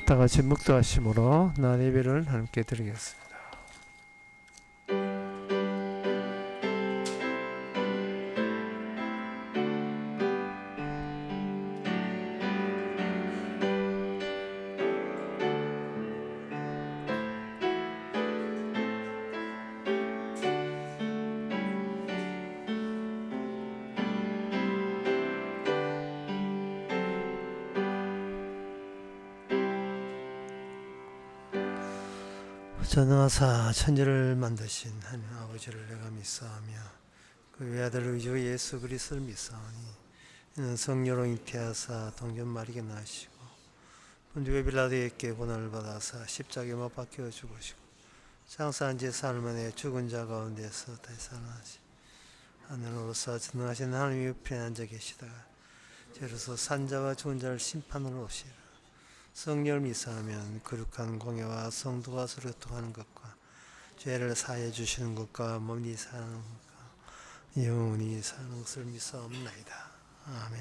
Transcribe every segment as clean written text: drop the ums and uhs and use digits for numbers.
다 같이 묵도하심으로 나 예배를 함께 드리겠습니다. 전능하사 천지를 만드신 하나님 아버지를 내가 믿사오며 그 외아들 우리 주 예수 그리스도를 믿사오니 이는 성령으로 잉태하사 동전 마리게 나시고 본주 빌라도에게 고난을 받아사 십자가에 못 박혀 죽으시고 장사한 지 사흘 만에 죽은 자 가운데서 다시 살아나시 하늘로서 전능하신 하나님 옆에 앉아 계시다가 저로서 산자와 죽은 자를 심판으로 오시라. 성령을 믿사하면 거룩한 공예와 성도가 서로 교통하는 것과 죄를 사해 주시는 것과 몸이 사는 것과 영원히 사는 것을 믿사옵나이다. 아멘.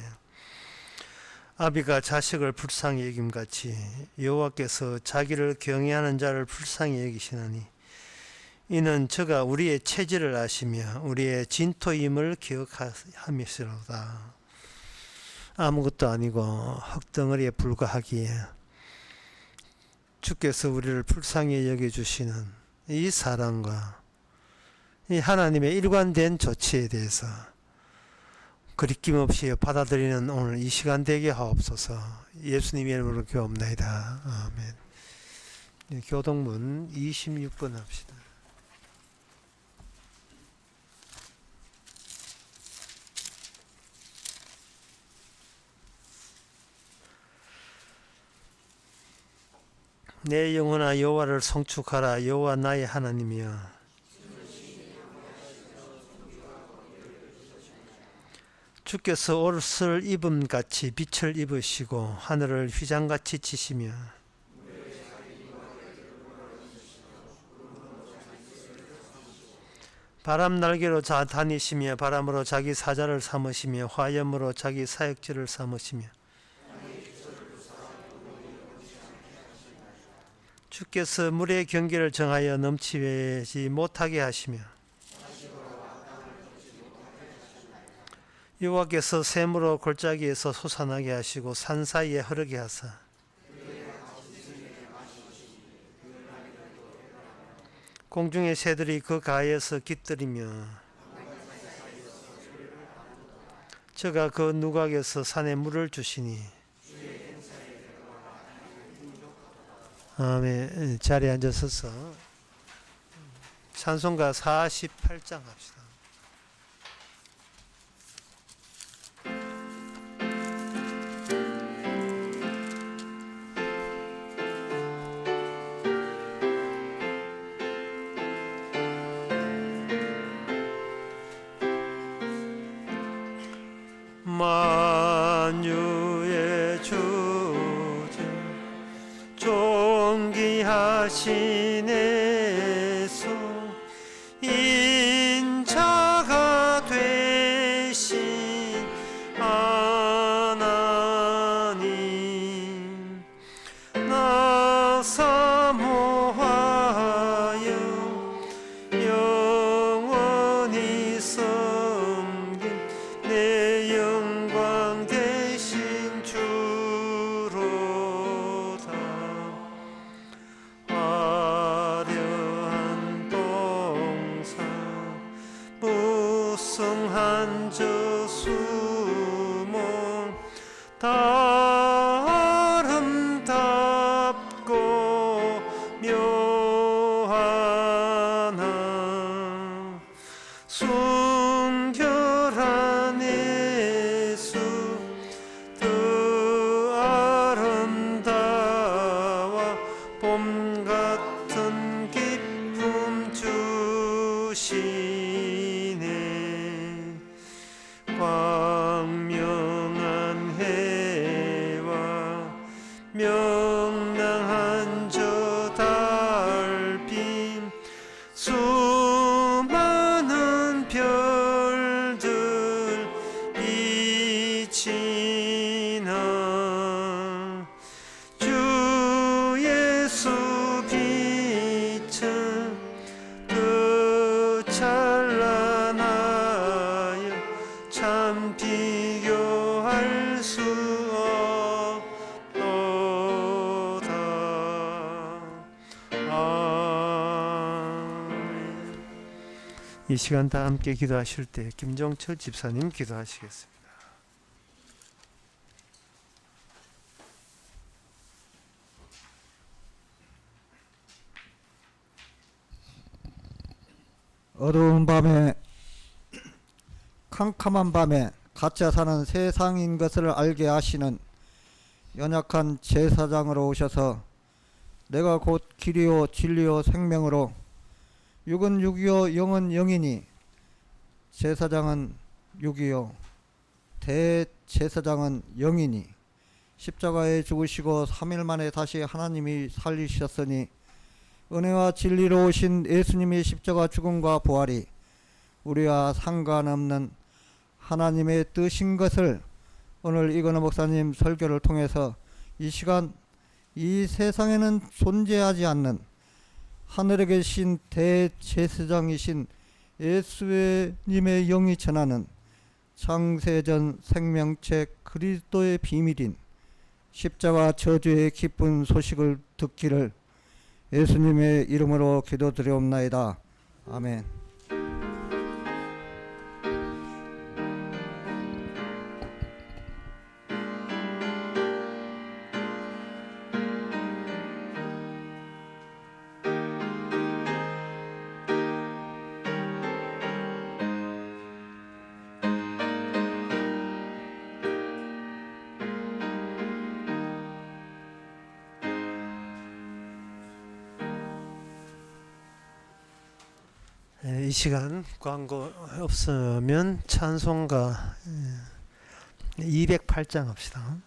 아비가 자식을 불쌍히 여김같이 여호와께서 자기를 경외하는 자를 불쌍히 여기시나니 이는 저가 우리의 체질을 아시며 우리의 진토임을 기억함이시로다. 아무것도 아니고 흙덩어리에 불과하기에 주께서 우리를 불쌍히 여겨주시는 이 사랑과 이 하나님의 일관된 조치에 대해서 거리낌 없이 받아들이는 오늘 이 시간 되게 하옵소서. 예수님의 이름으로 기도합나이다. 아멘. 교동문 26번 합시다. 내 영혼아 여호와를 송축하라. 여호와 나의 하나님이여. 주께서 옷을 입음같이 빛을 입으시고 하늘을 휘장같이 치시며 바람 날개로 다니시며 바람으로 자기 사자를 삼으시며 화염으로 자기 사역지를 삼으시며 주께서 물의 경계를 정하여 넘치지 못하게 하시며 여호와께서 샘으로 골짜기에서 솟아나게 하시고 산 사이에 흐르게 하사 공중의 새들이 그 가에서 깃들이며 저가 그 누각에서 산에 물을 주시니 아멘. 자리에 앉아서서 찬송가 48장 합시다. 만유의 주제 존귀하신 예수 인자가 되신 하나님 나 사모하여 영원히 섬긴 내 영광 되신 주로다. 화려한 동산 무성한 저 수목 다 아름답고 묘하나 순결한 예수 더 아름다워 봄 같은 기쁨 주시네. 광명한 해와 명랑한 저 달빛 수많은 별들 빛이 나 주 이 시간 다 함께 기도하실 때 김정철 집사님 기도하시겠습니다. 어두운 밤에, 캄캄한 밤에 가짜 사는 세상인 것을 알게 하시는 연약한 제사장으로 오셔서 내가 곧 길이요 진리요 생명으로 육은 육이요 영은 영이니 제사장은 육이요 대제사장은 영이니 십자가에 죽으시고 3일 만에 다시 하나님이 살리셨으니 은혜와 진리로 오신 예수님의 십자가 죽음과 부활이 우리와 상관없는 하나님의 뜻인 것을 오늘 이건호 목사님 설교를 통해서 이 시간 이 세상에는 존재하지 않는 하늘에 계신 대제사장이신 예수님의 영이 전하는 창세전 생명체 그리스도의 비밀인 십자가 저주의 기쁜 소식을 듣기를 예수님의 이름으로 기도드리옵나이다. 아멘. 이 시간 광고 없으면 찬송가 208장 합시다.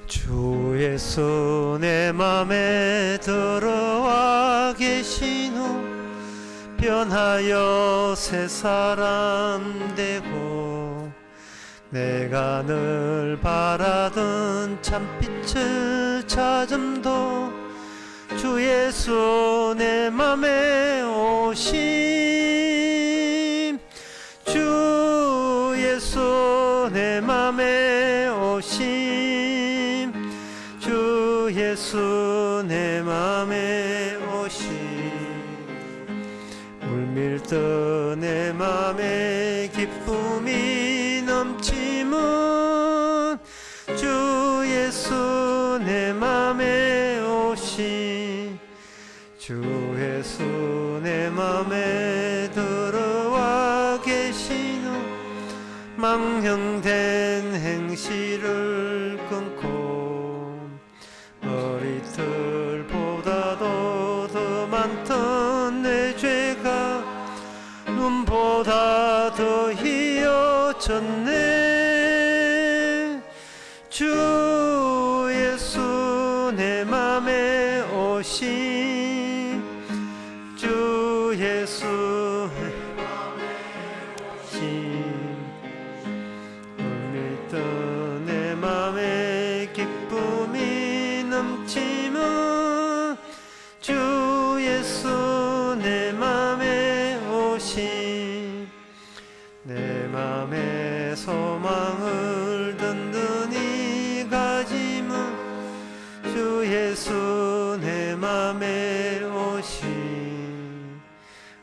주 예수 내 맘에 들어와 계신 후 변하여 새 사람 되고 내가 늘 바라던 참빛을 찾음도 주 예수 내 맘에 오심 주 예수 내 맘에 오심 주 예수 내 맘에 오심 물밀듯 내 맘에 기쁨이 넘치면 주 예수 내 맘에 오심 주 예수 내 맘에 들어와 계신 후 망령된 행실을 끊고 머리털보다도 더 많던 내 죄가 눈보다 더 희어졌네 주 예수 내 맘에 오심 주 예수 내 맘에 오심 물밀던 내 맘에 기쁨이 넘치면 주 예수 내 맘에 오심 내 맘에 소망을 든든히 가지면 주 예수 내 맘에 오심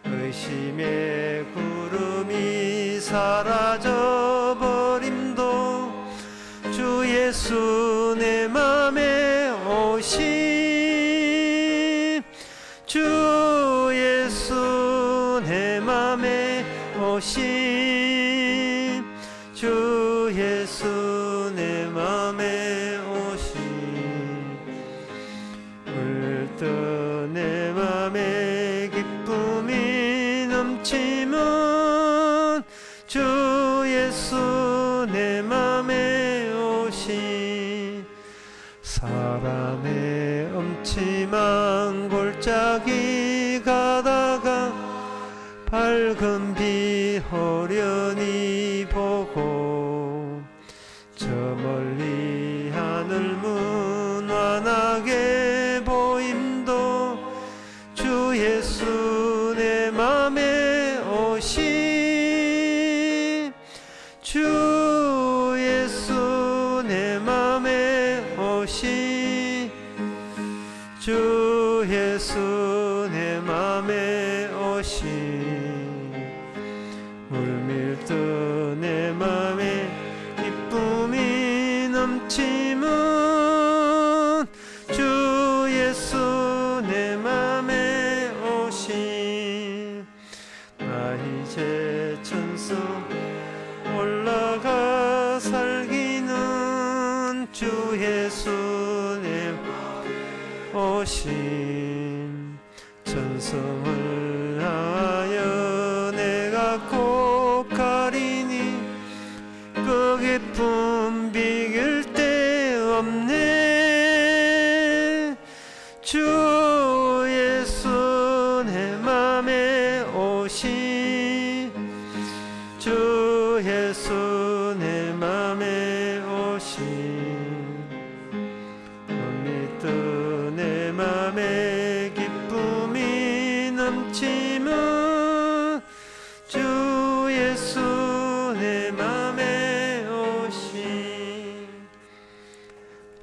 의심의 구름이 사라져 버림도 주 예수 내 맘에 오심 주 예수 내 맘에 오심 주 예수 내 맘에 오심 물든 내 맘에 기쁨이 넘치면 주 예수 내 맘에 오심 사람의 음침한 골짜기 가다가 밝은 빛 호련히 보고 저 멀리 하늘 무난하게 보임도 주 예수 내 오시 주 예수 내 맘에 오시 물밀듯 내 맘에 기쁨이 넘치면 주 예수 내 맘에 오시 나 이제 천수 올라가 살기는 주 예수 내 오신 천성을 하여 내가 꼭 가리니 그 기쁨 비길 데 없네 주 예수 내 맘에 오시 주 예수 내 맘에 오시 믿듯 내 맘에 기쁨이 넘치면 주 예수 내 맘에 오시.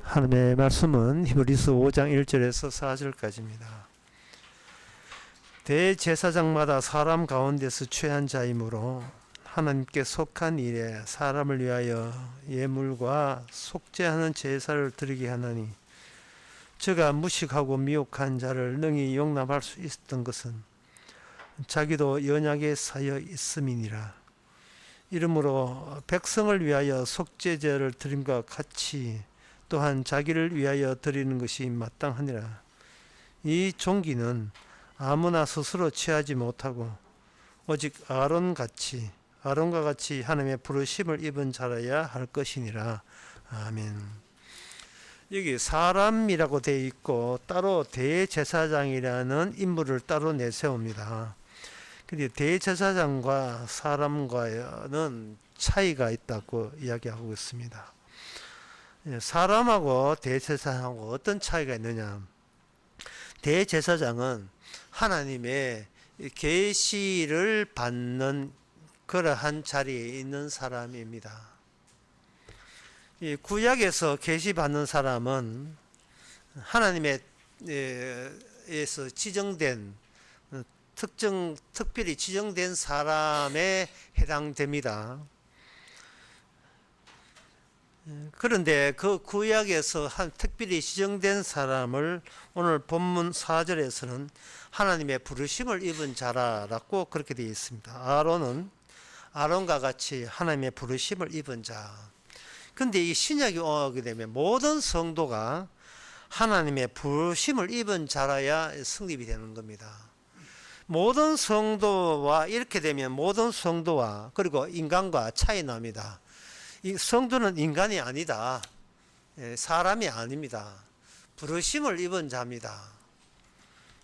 하나님의 말씀은 히브리서 5장 1절에서 4절까지입니다. 대제사장마다 사람 가운데서 취한 자이므로 하나님께 속한 일에 사람을 위하여 예물과 속죄하는 제사를 드리게 하나니 저가 무식하고 미혹한 자를 능히 용납할 수 있었던 것은 자기도 연약에 쌓여 있음이니라. 이러므로 백성을 위하여 속죄제를 드림과 같이 또한 자기를 위하여 드리는 것이 마땅하니라. 이 종기는 아무나 스스로 취하지 못하고 오직 아론과 같이 하나님의 부르심을 입은 자라야 할 것이니라. 아멘. 여기 사람이라고 되어 있고 따로 대제사장이라는 인물을 따로 내세웁니다. 근데 대제사장과 사람과는 차이가 있다고 이야기하고 있습니다. 사람하고 대제사장하고 어떤 차이가 있느냐? 대제사장은 하나님의 계시를 받는 그러한 자리에 있는 사람입니다. 이 구약에서 계시 받는 사람은 하나님의 에서 지정된 특별히 지정된 사람에 해당됩니다. 그런데 그 구약에서 특별히 지정된 사람을 오늘 본문 4절에서는 하나님의 부르심을 입은 자라고 그렇게 되어 있습니다. 아론과 같이 하나님의 부르심을 입은 자. 근데 이 신약이 오게 되면 모든 성도가 하나님의 부르심을 입은 자라야 성립이 되는 겁니다. 모든 성도와 이렇게 되면 모든 성도와 그리고 인간과 차이 납니다. 이 성도는 인간이 아니다. 사람이 아닙니다. 부르심을 입은 자입니다.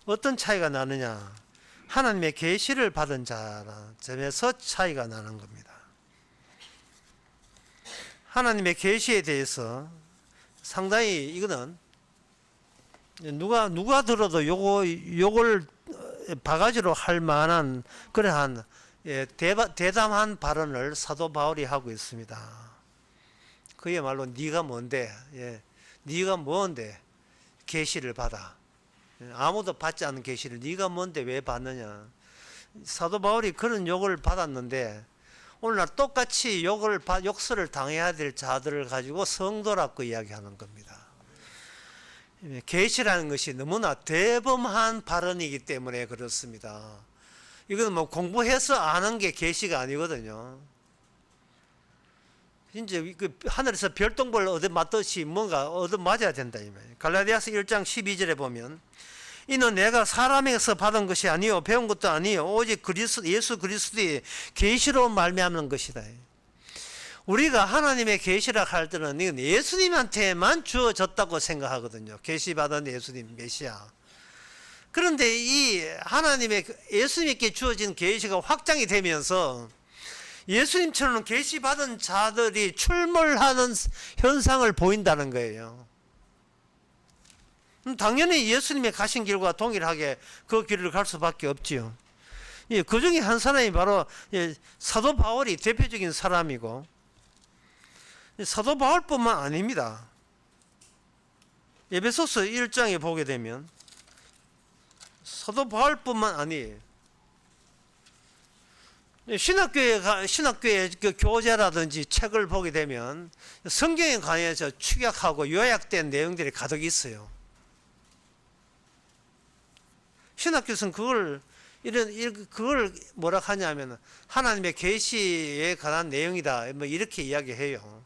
어떤 차이가 나느냐? 하나님의 계시를 받은 자라는 점에서 차이가 나는 겁니다. 하나님의 계시에 대해서 상당히 이거는 누가 들어도 요걸 바가지로 할 만한 그러한 대담한 발언을 사도 바울이 하고 있습니다. 그야말로 네가 뭔데? 네가 뭔데 계시를 받아? 아무도 받지 않은 계시를 네가 뭔데 왜 받느냐? 사도 바울이 그런 욕을 받았는데 오늘날 똑같이 욕설을 당해야 될 자들을 가지고 성도라고 이야기하는 겁니다. 계시라는 것이 너무나 대범한 발언이기 때문에 그렇습니다. 이건 뭐 공부해서 아는 게 계시가 아니거든요. 이제 그 하늘에서 별똥별 얻어맞듯이 뭔가 얻어맞아야 된다 이 말이에요. 갈라디아서 1장 12절에 보면 이는 내가 사람에게서 받은 것이 아니요 배운 것도 아니요 오직 예수 그리스도의 계시로 말미암는 것이다. 우리가 하나님의 계시라 할 때는 이건 예수님한테만 주어졌다고 생각하거든요. 계시 받은 예수님 메시아. 그런데 이 하나님의 예수님께 주어진 계시가 확장이 되면서 예수님처럼 계시 받은 자들이 출몰하는 현상을 보인다는 거예요. 당연히 예수님의 가신 길과 동일하게 그 길을 갈 수밖에 없지요. 그 중에 한 사람이 바로 사도 바울이 대표적인 사람이고 사도 바울뿐만 아닙니다. 에베소서 1장에 보게 되면 사도 바울뿐만 아니에요. 신학교의 그 교재라든지 책을 보게 되면 성경에 관해서 축약하고 요약된 내용들이 가득 있어요. 신학교에서는 그걸 뭐라 하냐면 하나님의 계시에 관한 내용이다, 뭐 이렇게 이야기해요.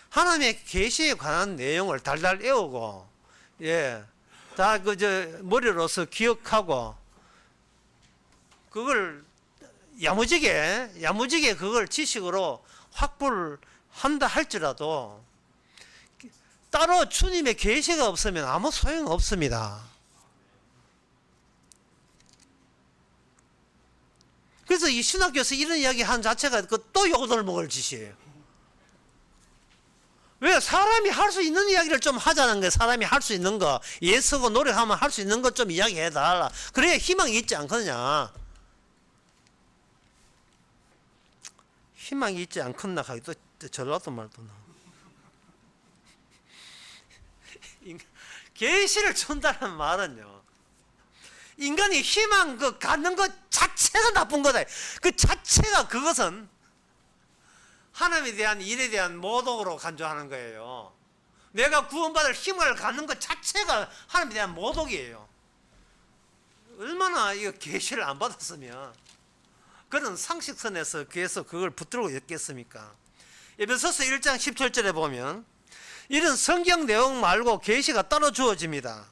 하나님의 계시에 관한 내용을 달달 외우고, 다 머리로서 기억하고, 그걸 야무지게 그걸 지식으로 확보를 한다 할지라도 따로 주님의 계시가 없으면 아무 소용 없습니다. 그래서 이 신학교에서 이런 이야기 한 자체가 또 욕을 먹을 짓이에요. 왜? 사람이 할 수 있는 이야기를 좀 하자는 거예요. 사람이 할 수 있는 거, 애쓰고 노력하면 할 수 있는 것 좀 이야기해달라. 그래야 희망이 있지 않거든요. 희망이 있지 않겠나 하기 또 전라도 말도 나. 계시를 준다는 말은요, 인간이 희망 갖는 것 자체가 나쁜 거다. 그 자체가, 그것은 하나님에 대한 일에 대한 모독으로 간주하는 거예요. 내가 구원받을 힘을 갖는 것 자체가 하나님에 대한 모독이에요. 얼마나 이거 계시를 안 받았으면 그런 상식선에서 계속 그걸 붙들고 있겠습니까? 에베소서 1장 17절에 보면 이런 성경 내용 말고 계시가 따로 주어집니다.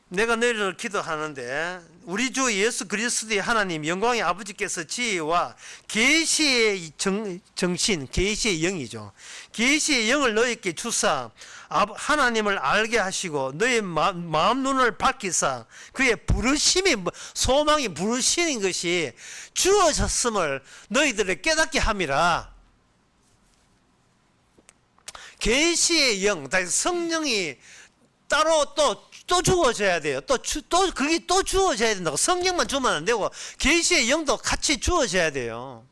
내가 너희를 기도하는데 우리 주 예수 그리스도의 하나님 영광의 아버지께서 지혜와 계시의 정신, 계시의 영이죠. 계시의 영을 너희에게 주사 하나님을 알게 하시고 너희 마음 눈을 밝히사 그의 부르심이, 소망이 부르시는 것이 주어졌음을 너희들을 깨닫게 함이라. 계시의 영, 성령이 따로 또 주어져야 돼요. 그게 또 주어져야 된다고. 성경만 주면 안 되고 계시의 영도 같이 주어져야 돼요.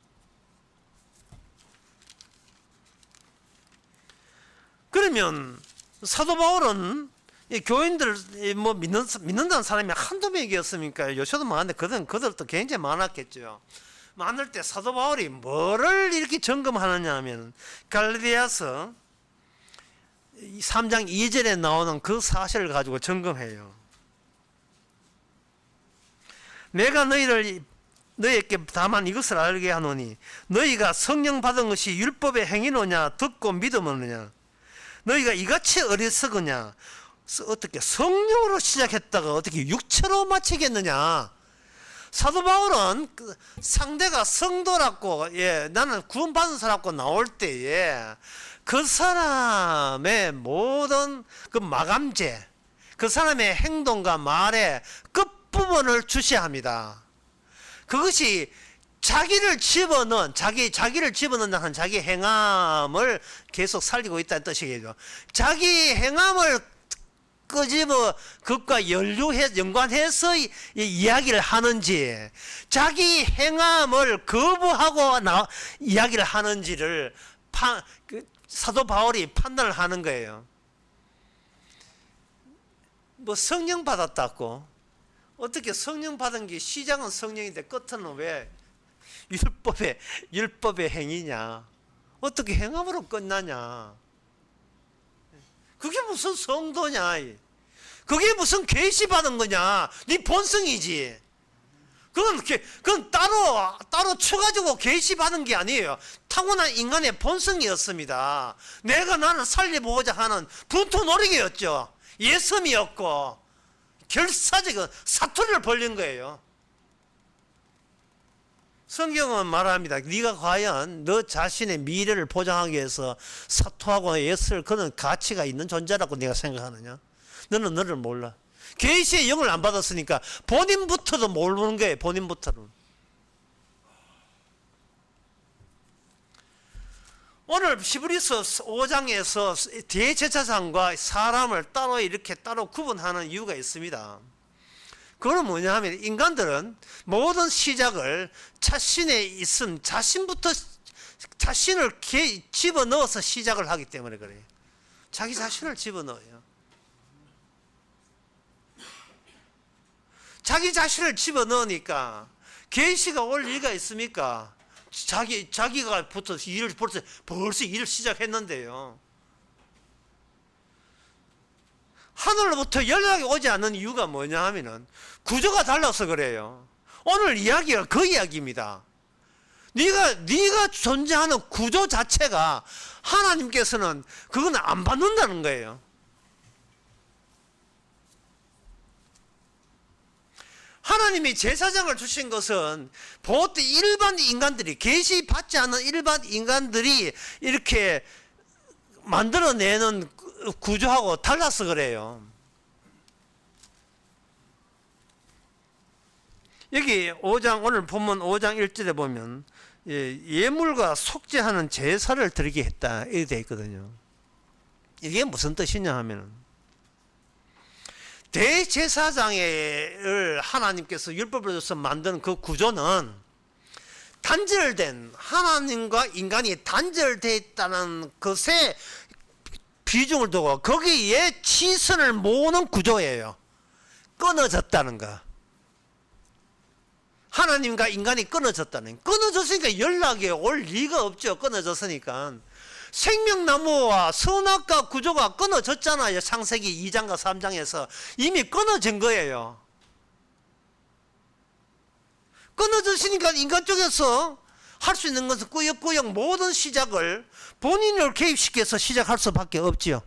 그러면 사도 바울은 이 교인들 뭐 믿는다는 사람이 한두 명이었습니까? 요새도 많은데 그들도 굉장히 많았겠죠. 많을 때 사도 바울이 뭐를 이렇게 점검하느냐 하면 갈라디아서 3장 2절에 나오는 그 사실을 가지고 점검해요. 내가 너희에게 다만 이것을 알게 하노니 너희가 성령 받은 것이 율법의 행위노냐 듣고 믿음이느냐. 너희가 이같이 어리석으냐. 어떻게 성령으로 시작했다가 어떻게 육체로 마치겠느냐. 사도 바울은 상대가 성도라고, 나는 구원받은 사람고 나올 때에 그 사람의 모든 그 마감제, 그 사람의 행동과 말의 끝부분을 주시합니다. 그것이 자기를 집어넣은 자기 행함을 계속 살리고 있다는 뜻이겠죠. 자기 행함을 끄집어 그것과 연관해서 이야기를 하는지, 자기 행함을 거부하고 이야기를 하는지를 사도 바울이 판단을 하는 거예요. 뭐 성령 받았다고, 어떻게 성령 받은 게 시작은 성령인데 끝은 왜 율법의 행위냐? 어떻게 행함으로 끝나냐? 그게 무슨 성도냐? 그게 무슨 계시 받은 거냐? 네 본성이지. 그건 따로 쳐가지고 계시 받은 게 아니에요. 타고난 인간의 본성이었습니다. 나는 살려보고자 하는 분투 노력이었죠. 예섬이었고 결사적인 사투리를 벌린 거예요. 성경은 말합니다. 네가 과연 너 자신의 미래를 보장하기 위해서 사투하고 애쓸 그런 가치가 있는 존재라고 네가 생각하느냐? 너는 너를 몰라. 계시의 영을 안 받았으니까 본인부터도 모르는 거예요. 본인부터는. 오늘 히브리서 5장에서 대제사장과 사람을 따로 구분하는 이유가 있습니다. 그건 뭐냐 하면 인간들은 모든 시작을 자신에 있음 자신부터 자신을 집어넣어서 시작을 하기 때문에 그래요. 자기 자신을 집어넣어요. 자기 자신을 집어넣으니까 계시가 올 리가 있습니까? 자기가 벌써 일을 시작했는데요. 하늘로부터 연락이 오지 않는 이유가 뭐냐 하면은 구조가 달라서 그래요. 오늘 이야기가 그 이야기입니다. 네가 존재하는 구조 자체가 하나님께서는 그건 안 받는다는 거예요. 하나님이 제사장을 주신 것은 보통 일반 인간들이, 계시 받지 않는 일반 인간들이 이렇게 만들어내는 구조하고 달라서 그래요. 여기 5장, 오늘 본문 5장 1절에 보면 예물과 속죄하는 제사를 드리게 했다 이렇게 되어 있거든요. 이게 무슨 뜻이냐 하면 대제사장을 하나님께서 율법을 줘서 만든 그 구조는 단절된, 하나님과 인간이 단절되어 있다는 것에 비중을 두고 거기에 치선을 모으는 구조예요. 끊어졌다는 거. 하나님과 인간이 끊어졌으니까 연락이 올 리가 없죠. 끊어졌으니까. 생명나무와 선악과 구조가 끊어졌잖아요. 창세기 2장과 3장에서 이미 끊어진 거예요. 끊어졌으니까 인간 쪽에서 할 수 있는 것은 꾸역꾸역 모든 시작을 본인을 개입시켜서 시작할 수밖에 없지요.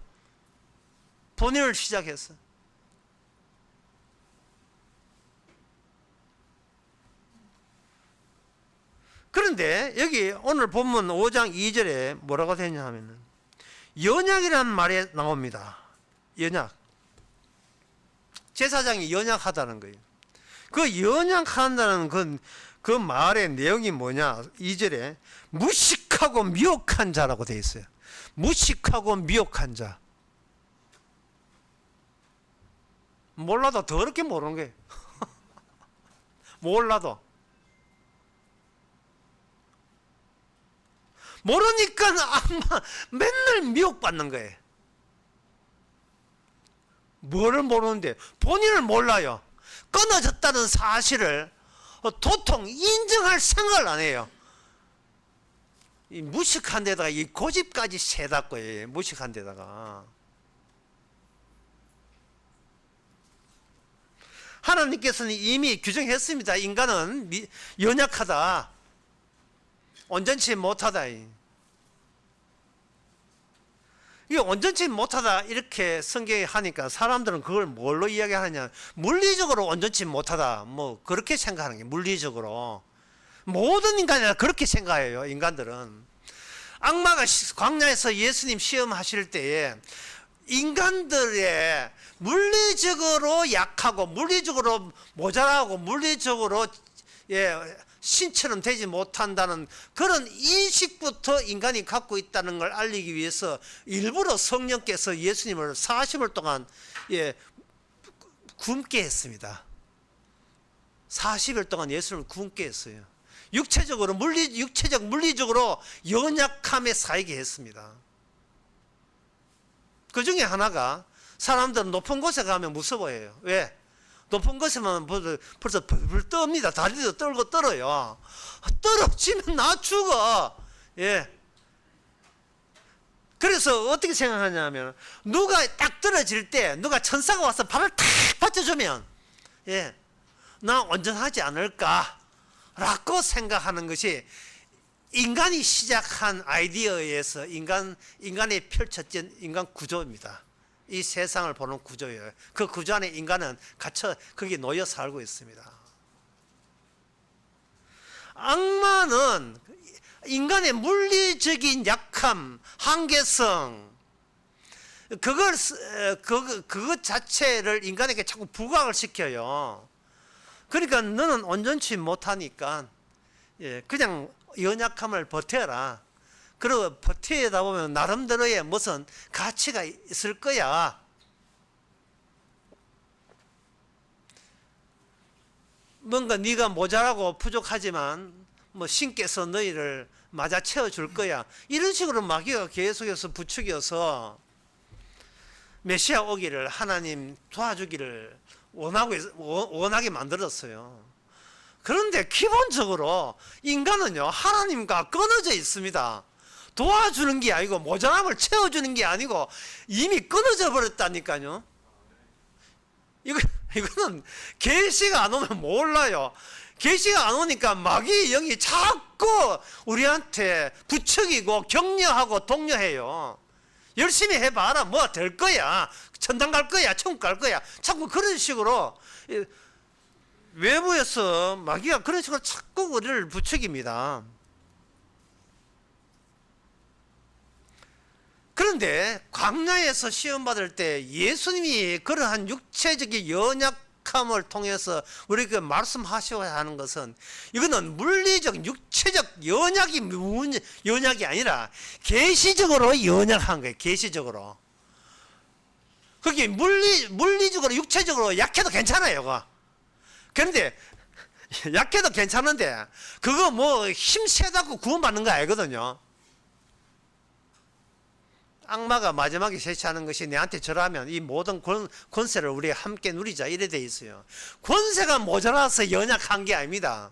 본인을 시작해서. 그런데 여기 오늘 본문 5장 2절에 뭐라고 되냐 하면은 연약이라는 말이 나옵니다. 연약. 제사장이 연약하다는 거예요. 그 연약한다는 그 말의 내용이 뭐냐? 2절에 무식하고 미혹한 자라고 되어 있어요. 무식하고 미혹한 자. 몰라도 더럽게 모르는 거예요. 몰라도. 모르니까 아마 맨날 미혹받는 거예요. 뭐를 모르는데 본인을 몰라요. 끊어졌다는 사실을 도통 인정할 생각을 안 해요. 이 무식한 데다가 이 고집까지 세닫고 무식한 데다가 하나님께서는 이미 규정했습니다. 인간은 연약하다. 온전치 못하다. 이게 온전치 못하다 이렇게 성경에 하니까 사람들은 그걸 뭘로 이야기하느냐, 물리적으로 온전치 못하다 뭐 그렇게 생각하는 게, 물리적으로 모든 인간이 그렇게 생각해요. 인간들은 악마가 광야에서 예수님 시험하실 때에 인간들의 물리적으로 약하고 물리적으로 모자라고 물리적으로 신처럼 되지 못한다는 그런 인식부터 인간이 갖고 있다는 걸 알리기 위해서 일부러 성령께서 예수님을 40일 동안 굶게 했습니다. 40일 동안 예수님을 굶게 했어요. 물리적으로 연약함에 쌓이게 했습니다. 그 중에 하나가 사람들은 높은 곳에 가면 무서워해요. 왜? 높은 곳에만 벌써 벌벌 떱니다. 다리도 떨어요. 떨어지면 나 죽어. 그래서 어떻게 생각하냐면 누가 딱 떨어질 때 누가 천사가 와서 발을 탁 받쳐주면 나 온전하지 않을까라고 생각하는 것이 인간이 시작한 아이디어에서 인간이 펼쳐진 인간 구조입니다. 이 세상을 보는 구조예요. 그 구조 안에 인간은 갇혀 거기에 놓여 살고 있습니다. 악마는 인간의 물리적인 약함, 한계성, 그것 자체를 인간에게 자꾸 부각을 시켜요. 그러니까 너는 온전치 못하니까 그냥 연약함을 버텨라. 그리고 버티다 보면 나름대로의 무슨 가치가 있을 거야. 뭔가 네가 모자라고 부족하지만 뭐 신께서 너희를 맞아 채워줄 거야. 이런 식으로 마귀가 계속해서 부추겨서 메시아 오기를, 하나님 도와주기를 원하게 만들었어요. 그런데 기본적으로 인간은요, 하나님과 끊어져 있습니다. 도와주는 게 아니고, 모자람을 채워주는 게 아니고 이미 끊어져 버렸다니까요. 이거는 계시가 안 오면 몰라요. 계시가 안 오니까 마귀의 영이 자꾸 우리한테 부추기고 격려하고 독려해요. 열심히 해봐라, 뭐 될 거야, 천당 갈 거야, 천국 갈 거야, 자꾸 그런 식으로 외부에서 마귀가 그런 식으로 자꾸 우리를 부추깁니다. 그런데 광야에서 시험 받을 때 예수님이 그러한 육체적인 연약함을 통해서 우리에게 말씀하셔야 하는 것은, 이거는 물리적 육체적 연약이 아니라 계시적으로 연약한 거예요. 계시적으로. 그게 물리적으로 육체적으로 약해도 괜찮아요. 그거. 그런데 약해도 괜찮은데 그거 뭐 힘 세다고 구원받는 거 아니거든요. 악마가 마지막에 제시하는 것이 내한테 절하면 이 모든 권세를 우리 함께 누리자, 이래 돼 있어요. 권세가 모자라서 연약한 게 아닙니다.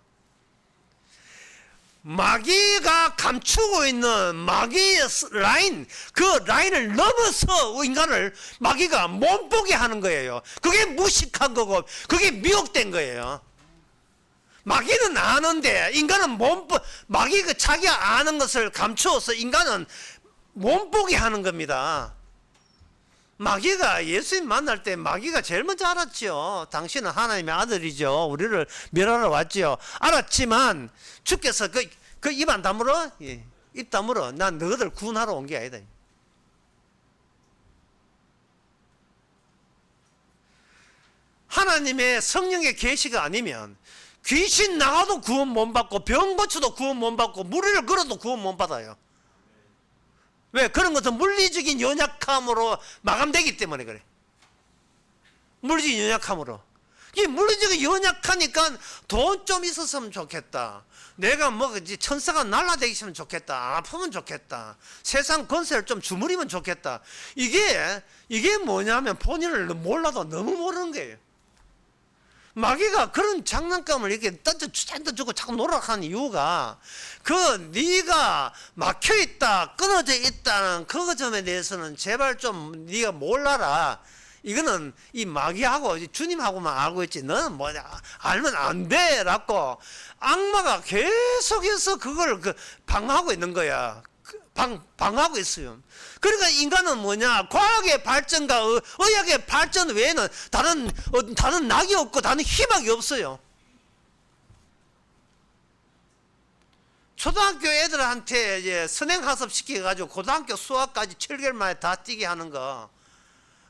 마귀가 감추고 있는 마귀의 라인, 그 라인을 넘어서 인간을 마귀가 몸보게 하는 거예요. 그게 무식한 거고 그게 미혹된 거예요. 마귀는 아는데 인간은 마귀가 자기가 아는 것을 감추어서 인간은 몸보게 하는 겁니다. 마귀가 예수님 만날 때 마귀가 제일 먼저 알았죠. 당신은 하나님의 아들이죠. 우리를 멸하러 왔죠. 알았지만 주께서 그 입 안 다물어? 예. 입 다물어. 난 너희들 구원하러 온 게 아니다. 하나님의 성령의 계시가 아니면 귀신 나가도 구원 못 받고 병 고쳐도 구원 못 받고 무리를 걸어도 구원 못 받아요. 왜? 그런 것은 물리적인 연약함으로 마감되기 때문에 그래. 물리적인 연약함으로. 이 물리적인 연약하니까 돈 좀 있었으면 좋겠다. 내가 뭐 천사가 날라다니시면 좋겠다. 아프면 좋겠다. 세상 권세를 좀 주무리면 좋겠다. 이게 뭐냐면 본인을 몰라도 너무 모르는 거예요. 마귀가 그런 장난감을 이렇게 던져주고 자꾸 놀아가는 이유가, 네가 막혀있다, 끊어져 있다는 그 점에 대해서는 제발 좀 네가 몰라라. 이거는 이 마귀하고 주님하고만 알고 있지 너는 뭐냐 알면 안 돼 라고 악마가 계속해서 그걸 방하고 있는 거야. 방하고 있어요. 그러니까 인간은 뭐냐, 과학의 발전과 의학의 발전 외에는 다른 낙이 없고 다른 희망이 없어요. 초등학교 애들한테 이제 선행학습 시켜가지고 고등학교 수학까지 7개월 만에 다 뛰게 하는 거,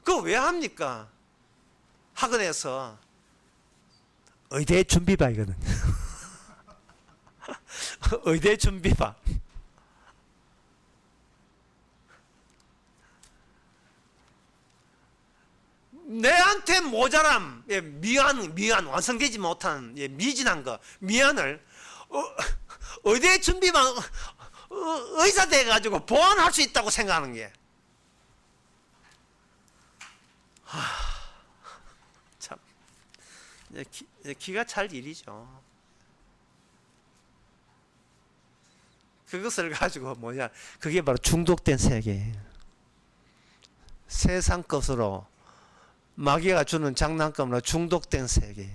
그거 왜 합니까? 학원에서 의대 준비바 이거는. 의대 준비바. 내한테 모자람, 미안, 완성되지 못한 미진한 거, 미안을 의대 준비만 의사 돼가지고 보완할 수 있다고 생각하는 게, 참 기가 찰 일이죠. 그것을 가지고 그게 바로 중독된 세계, 세상 것으로 마귀가 주는 장난감으로 중독된 세계.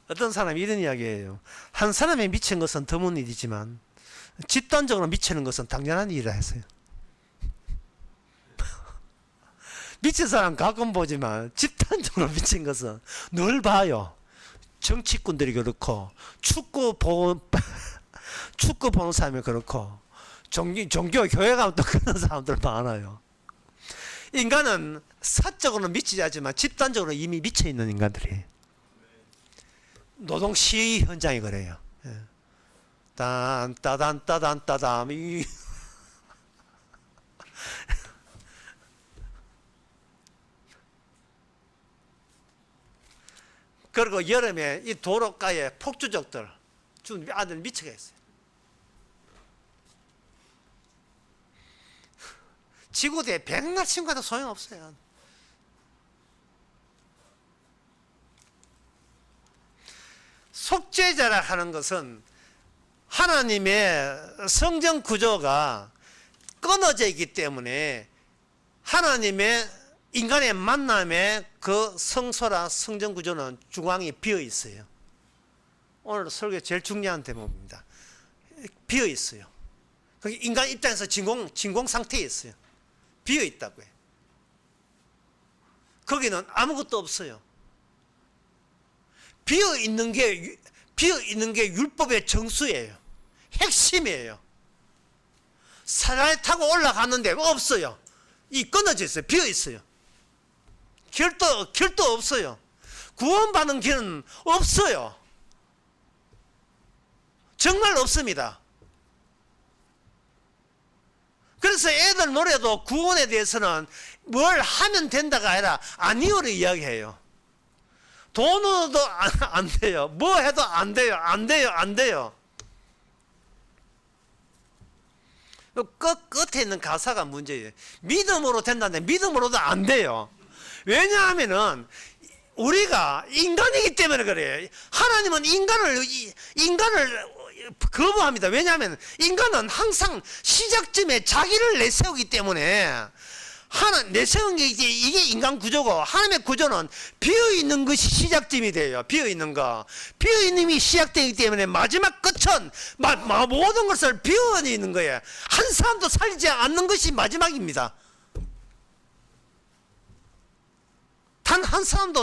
어떤 사람이 이런 이야기예요. 한 사람이 미친 것은 드문 일이지만 집단적으로 미치는 것은 당연한 일이라 했어요. 미친 사람 가끔 보지만 집단적으로 미친 것은 늘 봐요. 정치꾼들이 그렇고 축구 보는 사람이 그렇고 종교 교회 가면 또 그런 사람들 많아요. 인간은 사적으로는 미치지 않지만 집단적으로 이미 미쳐 있는 인간들이. 노동 시위 현장이 그래요. 따단 그리고 여름에 이 도로가에 폭주족들 죽은 아들 미치겠어요. 지구대에 백날 친구도 소용없어요. 속죄자라 하는 것은 하나님의 성전 구조가 끊어져 있기 때문에 하나님의 인간의 만남의 그 성소라 성전 구조는 중앙이 비어 있어요. 오늘 설교 제일 중요한 대목입니다. 비어 있어요. 그게 인간 입장에서 진공 상태에 있어요. 비어 있다고요. 거기는 아무것도 없어요. 비어 있는 게 율법의 정수예요. 핵심이에요. 사다리 타고 올라갔는데 없어요. 이 끊어져 있어요. 비어 있어요. 길도 없어요. 구원받는 길은 없어요. 정말 없습니다. 그래서 애들 노래도 구원에 대해서는 뭘 하면 된다가 아니라 아니오를 이야기해요. 돈으로도 안 돼요. 뭐 해도 안 돼요. 안 돼요. 끝에 있는 가사가 문제예요. 믿음으로 된다는데 믿음으로도 안 돼요. 왜냐하면은 우리가 인간이기 때문에 그래요. 하나님은 인간을 거부합니다. 왜냐하면 인간은 항상 시작점에 자기를 내세우기 때문에 내세운 게 이게 인간 구조고, 하나님의 구조는 비어있는 것이 시작점이 돼요. 비어있는 게 시작되기 때문에 마지막 끝은 모든 것을 비워있는 거예요. 한 사람도 살지 않는 것이 마지막입니다. 단 한 사람도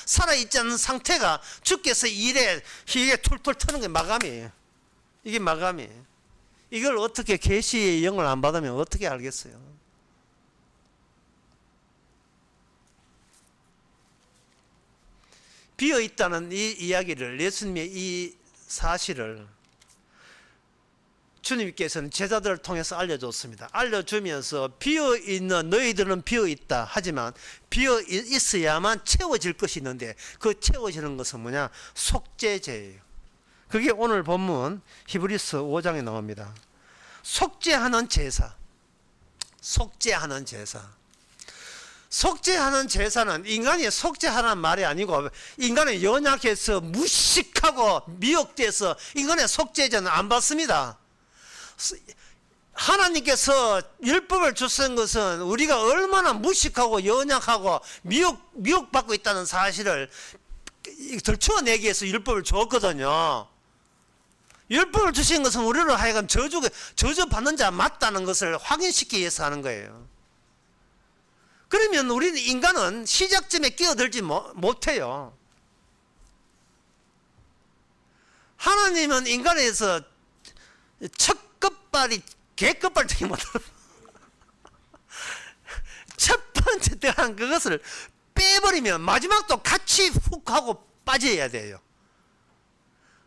살아있지 않는 상태가 주께서 이게 툴툴 트는 게 마감이에요. 이게 마감이에요. 이걸 어떻게 계시의 영을 안 받으면 어떻게 알겠어요? 비어있다는 이 이야기를, 예수님의 이 사실을 주님께서는 제자들을 통해서 알려줬습니다. 알려주면서 비어있는 너희들은 비어있다 하지만 비어있어야만 채워질 것이 있는데, 그 채워지는 것은 뭐냐? 속죄제예요. 그게 오늘 본문 히브리서 5장에 나옵니다. 속죄하는 제사. 속죄하는 제사는 인간이 속죄하라는 말이 아니고, 인간은 연약해서 무식하고 미혹돼서 인간의 속죄제는 안 받습니다. 하나님께서 율법을 주신 것은 우리가 얼마나 무식하고 연약하고 미혹받고 있다는 사실을 들추어내기 위해서 율법을 줬거든요. 율법을 주신 것은 우리로 하여금 저주받는 자 맞다는 것을 확인시키기 위해서 하는 거예요. 그러면 우리는, 인간은 시작점에 끼어들지 못해요. 하나님은 인간에서 첫 끝발이 개끝발 되기 못해요. 첫 번째 때한 그것을 빼버리면 마지막도 같이 훅 하고 빠져야 돼요.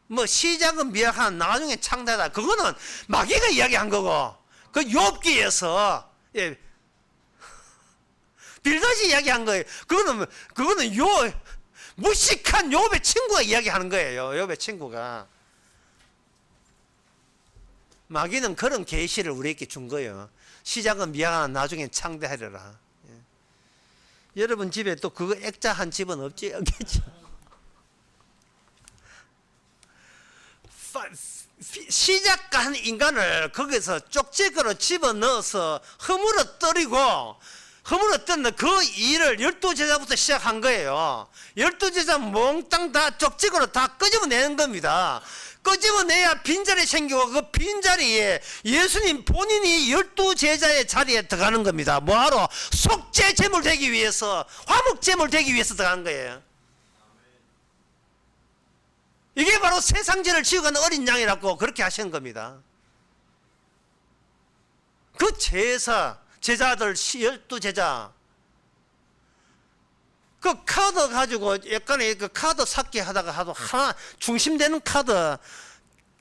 뭐 시작은 미약한 나중에 창대하다, 그거는 마귀가 이야기한 거고, 그 욥기에서 빌닷이 이야기한 거예요. 그거는 무식한 욥의 친구가 이야기하는 거예요. 욥의 친구가. 마귀는 그런 계시를 우리에게 준 거예요. 시작은 미약한 나중에 창대하리라. 여러분 집에 또 그거 액자한 집은 없겠죠. 시작한 인간을 거기서 쪽지거로 집어넣어서 허물어뜨리고, 허물어뜨는 그 일을 12제자부터 시작한 거예요. 12제자 몽땅 다 쪽지거로 다 끄집어내는 겁니다. 끄집어내야 빈자리 생기고, 그 빈자리에 예수님 본인이 12제자의 자리에 들어가는 겁니다. 뭐하러? 속죄 제물 되기 위해서, 화목 제물 되기 위해서 들어간 거예요. 이게 바로 세상죄를 지어가는 어린 양이라고 그렇게 하신 겁니다. 그 제자들 12제자, 그 카드 가지고 약간의 그 카드 삭기 하다가 하나 중심되는 카드,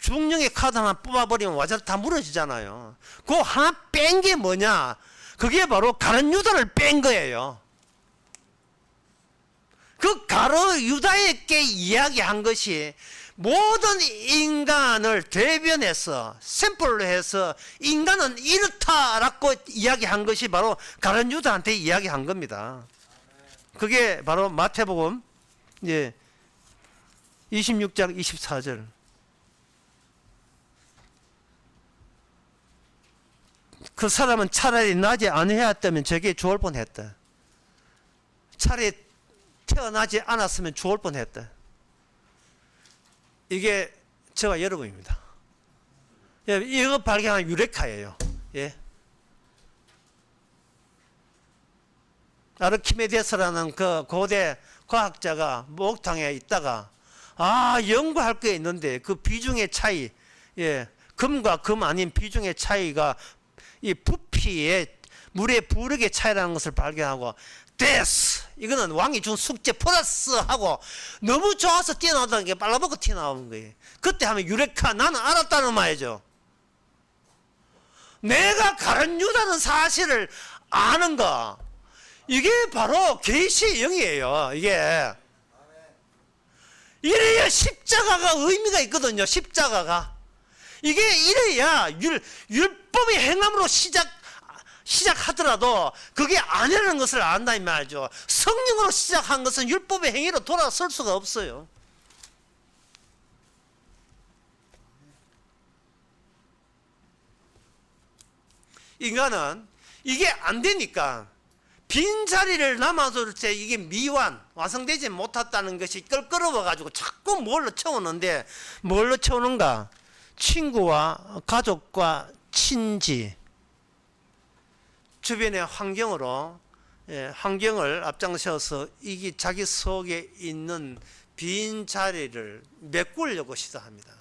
중령의 카드 하나 뽑아버리면 와서 다 무너지잖아요. 그 하나 뺀 게 뭐냐? 그게 바로 가룟 유다를 뺀 거예요. 그 가룟 유다에게 이야기한 것이 모든 인간을 대변해서 샘플로 해서 인간은 이렇다라고 이야기한 것이 바로 가룟 유다한테 이야기한 겁니다. 그게 바로 마태복음 26장 24절. 그 사람은 차라리 나지 않으였다면 저게 죽을 뻔했다. 차라리 태어나지 않았으면 죽을 뻔했다. 이게 저와 여러분입니다. 이거 발견한 유레카예요. 예. 아르키메데스라는 그 고대 과학자가 목탕에 있다가 연구할 게 있는데 그 비중의 차이, 금과 금 아닌 비중의 차이가 이 부피의 물의 부력의 차이라는 것을 발견하고 데스! 이거는 왕이 준 숙제 플러스 하고 너무 좋아서 뛰어나오다는 게 빨라먹고 튀어나오는 거예요. 그때 하면 유레카, 나는 알았다는 말이죠. 내가 가룟 유다는 사실을 아는 거, 이게 바로 계시의 영이에요. 이래야 십자가가 의미가 있거든요. 십자가가 이게 이래야 율법의 행함으로 시작하더라도 그게 아니라는 것을 안다 이 말이죠. 성령으로 시작한 것은 율법의 행위로 돌아설 수가 없어요. 인간은 이게 안 되니까 빈자리를 남아둘 때 이게 미완, 완성되지 못했다는 것이 끌끌어워 가지고 자꾸 뭘로 채우는데, 뭘로 채우는가? 친구와 가족과 친지, 주변의 환경으로, 환경을 앞장서서 이게 자기 속에 있는 빈자리를 메꾸려고 시도합니다.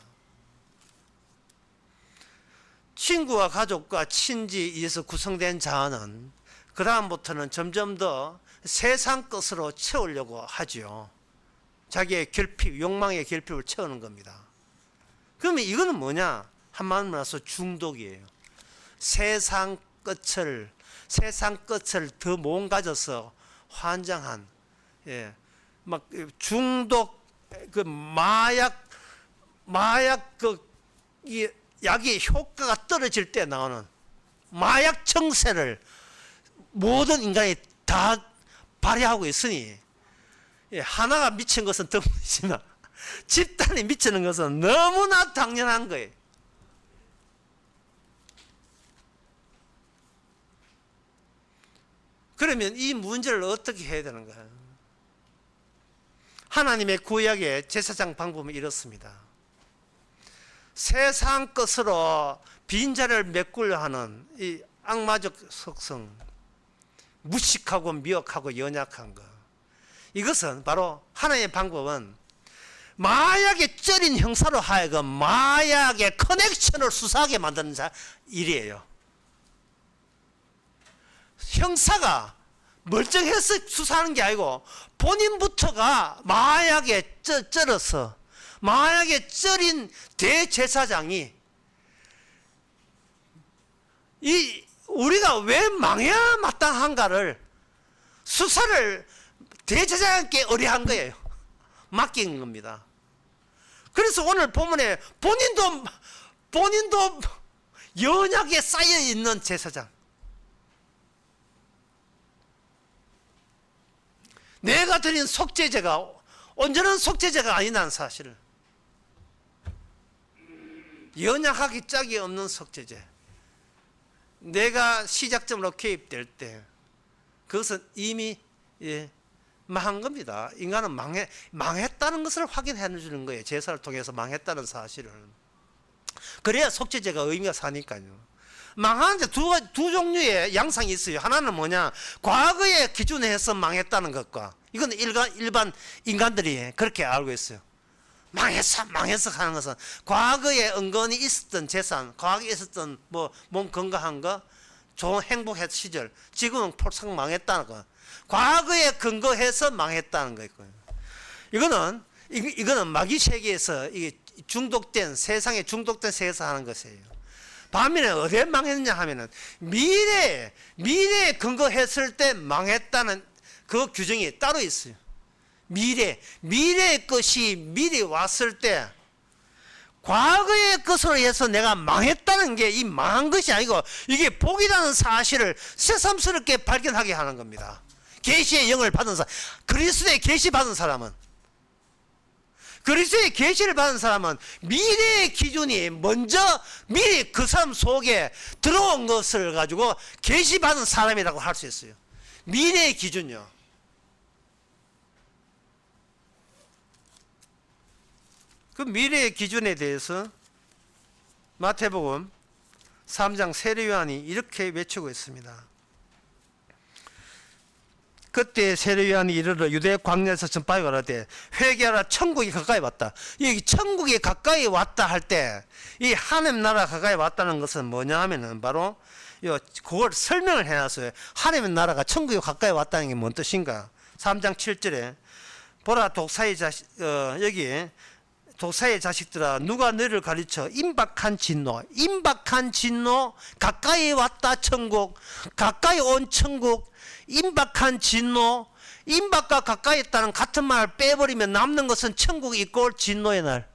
친구와 가족과 친지에서 구성된 자아는 그 다음부터는 점점 더 세상 것으로 채우려고 하죠. 자기의 결핍, 욕망의 결핍을 채우는 겁니다. 그러면 이거는 뭐냐? 한마디로 말해서 중독이에요. 세상 것을 더 몸가져서 환장한, 막 중독, 그 마약 이 약의 효과가 떨어질 때 나오는 마약 증세를 모든 인간이 다 발휘하고 있으니, 하나가 미친 것은 드물지만 집단이 미치는 것은 너무나 당연한 거예요. 그러면 이 문제를 어떻게 해야 되는가? 하나님의 구약의 제사장 방법은 이렇습니다. 세상 것으로 빈자리를 메꾸려 하는 이 악마적 속성, 무식하고 미혹하고 연약한 것, 이것은 바로 하나님의 방법은 마약에 쩔인 형사로 하여금 마약의 커넥션을 수사하게 만드는 일이에요. 형사가 멀쩡해서 수사하는 게 아니고 본인부터가 마약에 쩔어서, 마약에 쩔인 대제사장이 우리가 왜 망해야 마땅한가를 수사를 대제사장께 의뢰한 거예요. 맡긴 겁니다. 그래서 오늘 본문에 본인도 연약에 쌓여 있는 제사장, 내가 드린 속죄제가 온전한 속죄제가 아니라는 사실을, 연약하기 짝이 없는 속죄제, 내가 시작점으로 개입될 때 그것은 이미 망한 겁니다. 인간은 망했다는 것을 확인해 주는 거예요. 제사를 통해서 망했다는 사실을. 그래야 속죄제가 의미가 사니까요. 망하는데 두 종류의 양상이 있어요. 하나는 뭐냐? 과거의 기준에 해서 망했다는 것과, 이건 일반 인간들이 그렇게 알고 있어요. 망했어 하는 것은 과거에 은근히 있었던 재산, 과거에 있었던 몸 건강한 거, 좋은 행복했던 시절, 지금은 폴상 망했다는 거, 과거에 근거해서 망했다는 거예요. 이거는 마귀 세계에서 이게 세상에 중독된 세계에서 하는 것이에요. 반면에 어디에 망했느냐 하면은 미래에 근거했을 때 망했다는 그 규정이 따로 있어요. 미래의 것이 미리 왔을 때 과거의 것으로 해서 내가 망했다는 게 이 망한 것이 아니고 이게 복이라는 사실을 새삼스럽게 발견하게 하는 겁니다. 계시의 영을 받은 사람, 그리스도의 계시 받은 사람은, 그리스도의 계시를 받은 사람은 미래의 기준이 먼저 미리 그 사람 속에 들어온 것을 가지고 계시 받은 사람이라고 할 수 있어요. 미래의 기준요. 그 미래의 기준에 대해서 마태복음 3장 세례 요한이 이렇게 외치고 있습니다. 그때 세례 요한이 이르러 유대 광야에서 전파하여 가라되 회개하라 천국이 가까이 왔다. 이 천국이 가까이 왔다 할 때 이 하나님 나라 가까이 왔다는 것은 뭐냐 하면은 바로 그걸 설명을 해놨어요. 하나님의 나라가 천국이 가까이 왔다는 게 뭔 뜻인가? 3장 7절에 보라 독사의 자식 여기 독사의 자식들아 누가 너를 가르쳐 임박한 진노 가까이 왔다 천국 가까이 온 천국 임박한 진노 임박과 가까이 있다는 같은 말을 빼버리면 남는 것은 천국이 있고 진노의 날.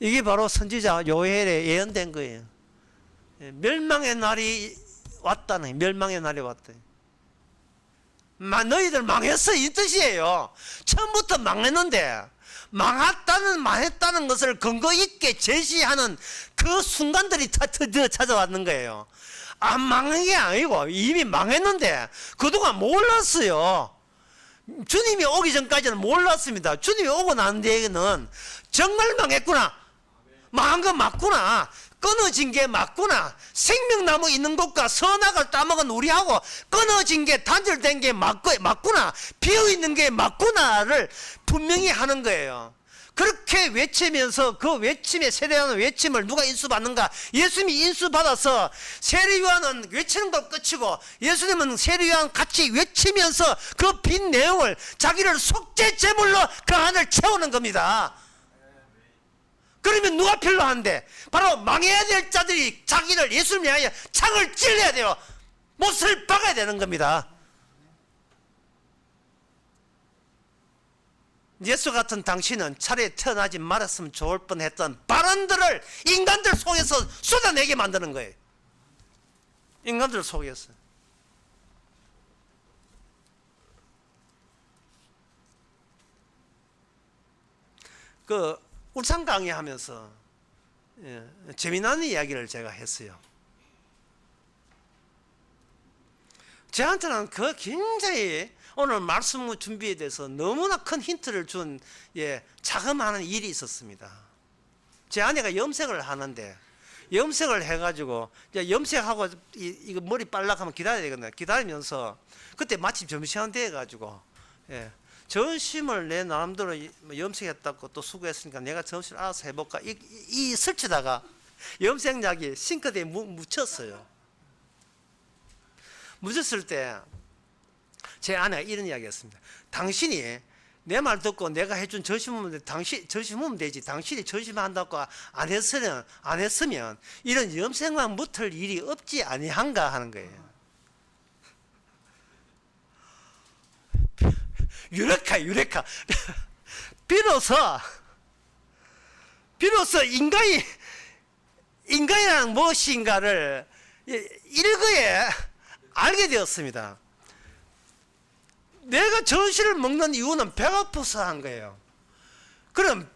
이게 바로 선지자 요엘에 예언된 거예요. 멸망의 날이 왔다는 멸망의 날이 왔다. 너희들 망했어 이 뜻이에요. 처음부터 망했는데 망했다는 것을 근거 있게 제시하는 그 순간들이 드디어 찾아왔는 거예요. 안 망한 게 아니고 이미 망했는데 그동안 몰랐어요. 주님이 오기 전까지는 몰랐습니다. 주님이 오고 난 뒤에는 정말 망했구나. 망한 건 맞구나. 끊어진 게 맞구나. 생명나무 있는 곳과 선악을 따먹은 우리하고 끊어진 게 단절된 게 맞구나. 비어있는 게 맞구나를 분명히 하는 거예요. 그렇게 외치면서 그 외침에 세례요한은 외침을 누가 인수받는가? 예수님이 인수받아서 세례요한은 외치는 걸 끝이고 예수님은 세례요한 같이 외치면서 그 빈 내용을 자기를 속죄 제물로 그 안을 채우는 겁니다. 그러면 누가 필요한데? 바로 망해야 될 자들이 자기를 예수님이 아니라 창을 찔러야 돼요. 못을 박아야 되는 겁니다. 예수 같은 당신은 차라리 태어나지 말았으면 좋을 뻔했던 발언들을 인간들 속에서 쏟아내게 만드는 거예요. 인간들 속에서. 그 울산 강의하면서 재미나는 이야기를 제가 했어요. 저한테는 그 굉장히 오늘 말씀 준비에 대해서 너무나 큰 힌트를 준 자그마한 일이 있었습니다. 제 아내가 염색을 하는데 염색을 해가지고 염색하고 이거 머리 빨락하면 기다려야 되거든요. 기다리면서 그때 마침 점심시간 돼가지고 점심을 내 나름대로 염색했다고 또 수고했으니까 내가 점심을 알아서 해볼까 이 설치다가 염색약이 싱크대에 묻혔어요. 묻혔을 때 제 아내가 이런 이야기했습니다. 당신이 내 말 듣고 내가 해준 점심은 점심하면 되지. 당신이 점심한다고 안 했으면 이런 염색만 묻을 일이 없지 아니한가 하는 거예요. 유레카. 비로소 인간이란 무엇인가를 일거에 알게 되었습니다. 내가 전시를 먹는 이유는 배가 고파서 한 거예요. 그럼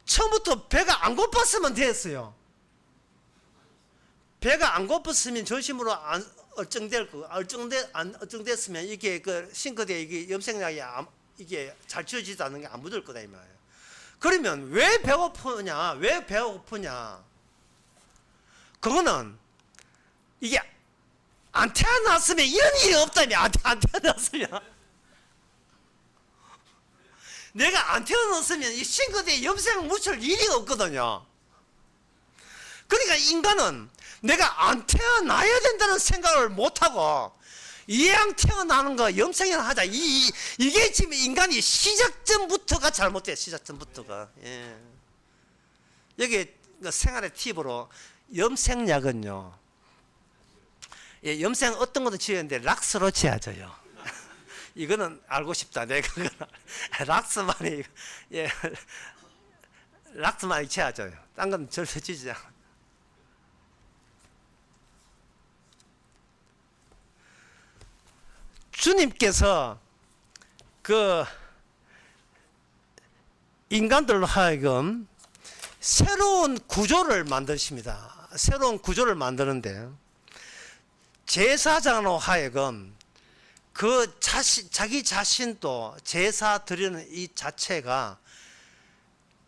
처음부터 배가 안 고팠으면 됐어요. 배가 안 고팠으면 전심으로 얼쩡됐으면 이게 그 싱크대에 이게 염색약이 이게 잘 지워지지 않는 게 안 묻을 거다 이 말이에요. 그러면 왜 배고프냐? 왜 배가 고프냐? 그거는 이게 안 태어났으면 이런 일이 없다며. 안 태어났으면 내가 안 태어났으면 이 싱크대에 염색 묻힐 일이 없거든요. 그러니까 인간은 내가 안 태어나야 된다는 생각을 못하고 이왕 태어나는 거 염색이나 하자. 이게 지금 인간이 시작전부터가 잘못돼요. 시작전부터가. 여기 생활의 팁으로 염색약은요. 염색 어떤 것도 지었는데 락스로 지어져요. 이거는 알고 싶다. 내가 락스만이 예, 락스만이 채워져요. 딴 건 절대 주지 않아. 주님께서 그 인간들로 하여금 새로운 구조를 만드십니다. 새로운 구조를 만드는데 제사장으로 하여금 그 자기 자신도 제사 드리는 이 자체가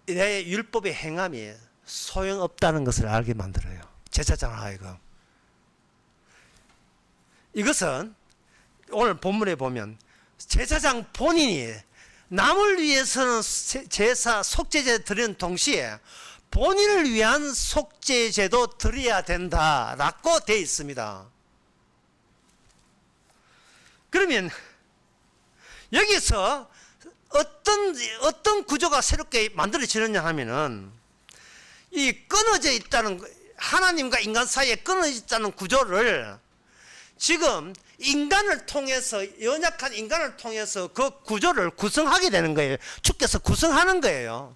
내 율법의 행함이 소용없다는 것을 알게 만들어요. 제사장으로 하여금. 이것은 오늘 본문에 보면 제사장 본인이 남을 위해서는 제사 속죄제 드리는 동시에 본인을 위한 속죄제도 드려야 된다라고 되어 있습니다. 그러면 여기서 어떤 구조가 새롭게 만들어지느냐 하면은 이 끊어져 있다는 하나님과 인간 사이에 끊어져 있다는 구조를 지금 인간을 통해서 연약한 인간을 통해서 그 구조를 구성하게 되는 거예요. 주께서 구성하는 거예요.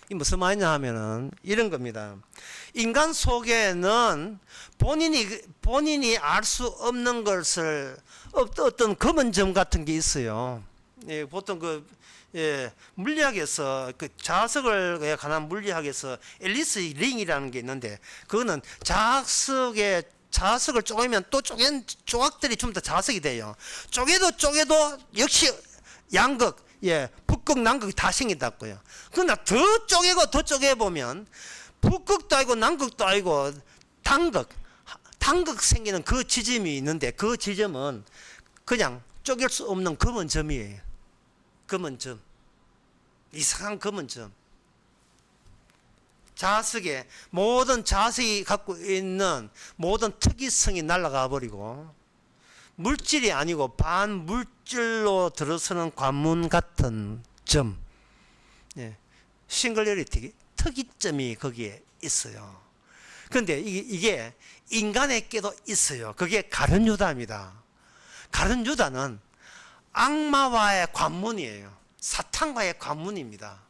이 무슨 말이냐 하면은 이런 겁니다. 인간 속에는 본인이 알 수 없는 것을 어떤 검은 점 같은 게 있어요. 예, 보통 물리학에서 자석을 관한 물리학에서 앨리스 링이라는 게 있는데 그거는 자석을 쪼개면 또 쪼갠 조각들이 좀 더 자석이 돼요. 쪼개도 역시 양극, 북극, 남극이 다 생긴다고요. 그러나 더 쪼개보면 북극도 아니고 남극도 아니고 단극 생기는 그 지점이 있는데 그 지점은 그냥 쪼갤 수 없는 검은 점이에요. 검은 점. 이상한 검은 점. 모든 자석이 갖고 있는 모든 특이성이 날아가 버리고 물질이 아니고 반물질로 들어서는 관문 같은 점. 싱글리리티, 특이점이 거기에 있어요. 그런데 이게 인간에게도 있어요. 그게 가룟 유다입니다. 가룟 유다는 악마와의 관문이에요. 사탄과의 관문입니다.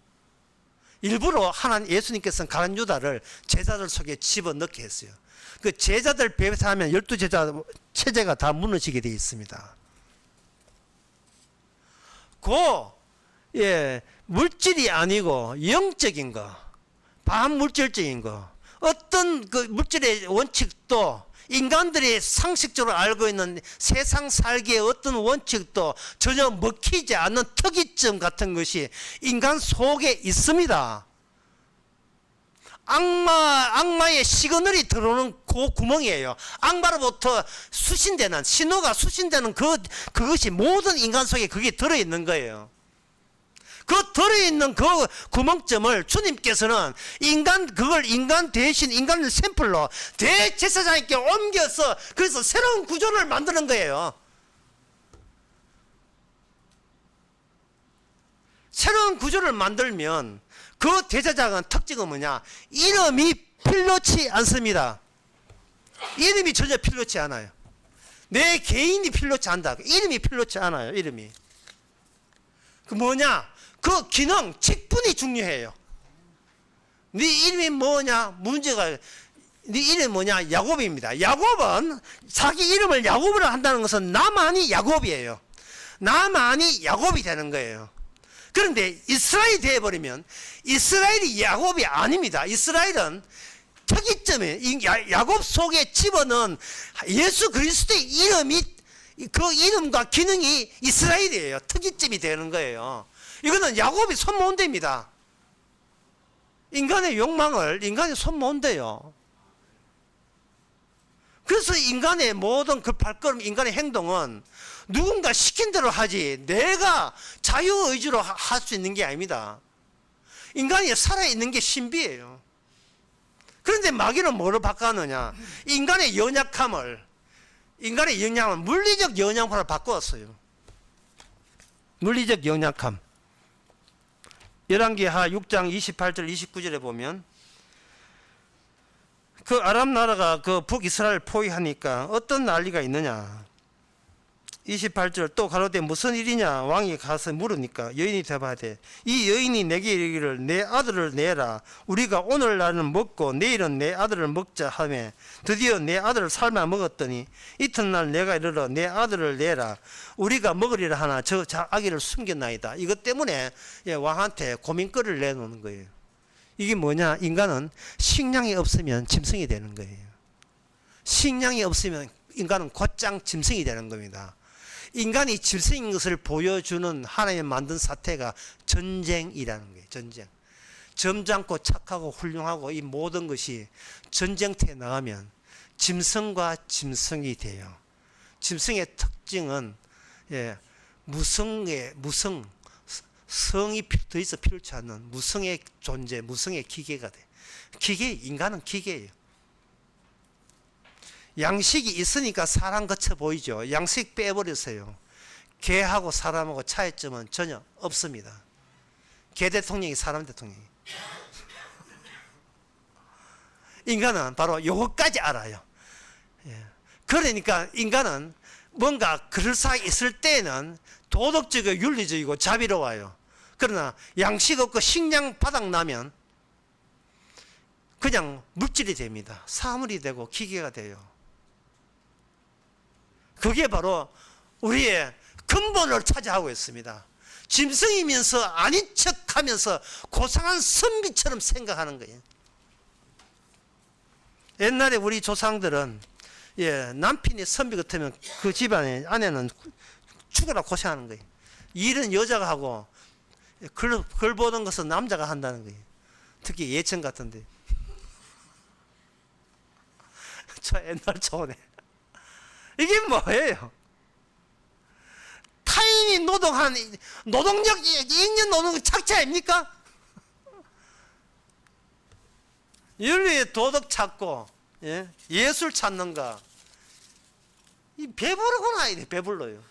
일부러 예수님께서는 가룟 유다를 제자들 속에 집어넣게 했어요. 그 제자들 배회하면 12제자 체제가 다 무너지게 되어 있습니다. 물질이 아니고 영적인 거, 반물질적인 거, 어떤 그 물질의 원칙도 인간들이 상식적으로 알고 있는 세상 살기의 어떤 원칙도 전혀 먹히지 않는 특이점 같은 것이 인간 속에 있습니다. 악마의 시그널이 들어오는 그 구멍이에요. 악마로부터 신호가 수신되는 그것이 모든 인간 속에 그게 들어있는 거예요. 그 들어있는 그 구멍점을 주님께서는 인간 대신 인간을 샘플로 대제사장에게 옮겨서 그래서 새로운 구조를 만드는 거예요. 새로운 구조를 만들면 그 대제사장은 특징은 뭐냐? 이름이 필요치 않습니다. 이름이 전혀 필요치 않아요. 내 개인이 필요치 않다. 이름이 필요치 않아요. 이름이. 그 뭐냐? 그 기능, 직분이 중요해요. 네 이름이 뭐냐? 네 이름이 뭐냐? 야곱입니다. 야곱은 자기 이름을 야곱으로 한다는 것은 나만이 야곱이에요. 나만이 야곱이 되는 거예요. 그런데 이스라엘이 되어버리면 이스라엘이 야곱이 아닙니다. 이스라엘은 특이점이 야곱 속에 집어넣은 예수 그리스도의 이름이 그 이름과 기능이 이스라엘이에요. 특이점이 되는 거예요. 이거는 야곱이 손 못 댑니다. 인간의 욕망을 인간이 손 못 대요. 그래서 인간의 모든 그 발걸음, 인간의 행동은 누군가 시킨 대로 하지 내가 자유의지로 할 수 있는 게 아닙니다. 인간이 살아있는 게 신비예요. 그런데 마귀는 뭐로 바꿔느냐? 인간의 연약함을 물리적 연약함으로 바꾸었어요. 물리적 연약함. 열왕기하 6장 28절 29절에 보면 그 아랍 나라가 그 북이스라엘 포위하니까 어떤 난리가 있느냐. 28절 또 가로되 무슨 일이냐 왕이 가서 물으니까 여인이 대답하되 이 여인이 내게 이르기를 내 아들을 내라 우리가 오늘날은 먹고 내일은 내 아들을 먹자 하며 드디어 내 아들을 삶아 먹었더니 이튿날 내가 이르러 내 아들을 내라 우리가 먹으리라 하나 저 아기를 숨겼나이다. 이것 때문에 왕한테 고민거리를 내놓는 거예요. 이게 뭐냐, 인간은 식량이 없으면 짐승이 되는 거예요. 식량이 없으면 인간은 곧장 짐승이 되는 겁니다. 인간이 짐승인 것을 보여주는 하나님 만든 사태가 전쟁이라는 거예요. 전쟁. 점잖고 착하고 훌륭하고 이 모든 것이 전쟁터에 나가면 짐승과 짐승이 돼요. 짐승의 특징은 성이 더 있어 필요치 않는 무성의 존재, 무성의 기계가 돼. 인간은 기계예요. 양식이 있으니까 사람 같아 보이죠. 양식 빼버렸어요. 개하고 사람하고 차이점은 전혀 없습니다. 개 대통령이 사람 대통령이. 인간은 바로 요것까지 알아요. 그러니까 인간은 뭔가 그럴싸하게 있을 때는 도덕적이고 윤리적이고 자비로워요. 그러나 양식 없고 식량 바닥 나면 그냥 물질이 됩니다. 사물이 되고 기계가 돼요. 그게 바로 우리의 근본을 차지하고 있습니다. 짐승이면서 아닌 척하면서 고상한 선비처럼 생각하는 거예요. 옛날에 우리 조상들은 남편이 선비 같으면 그 집안의 아내는 죽어라 고생하는 거예요. 일은 여자가 하고 글 보는 것은 남자가 한다는 거예요. 특히 예천 같은데. 저 옛날 좋네. 이게 뭐예요? 타인이 노동력, 인연 노동력 착취 아닙니까? 윤리의 도덕 찾고, 예술 찾는가? 이 배부르구나, 이래, 배불러요.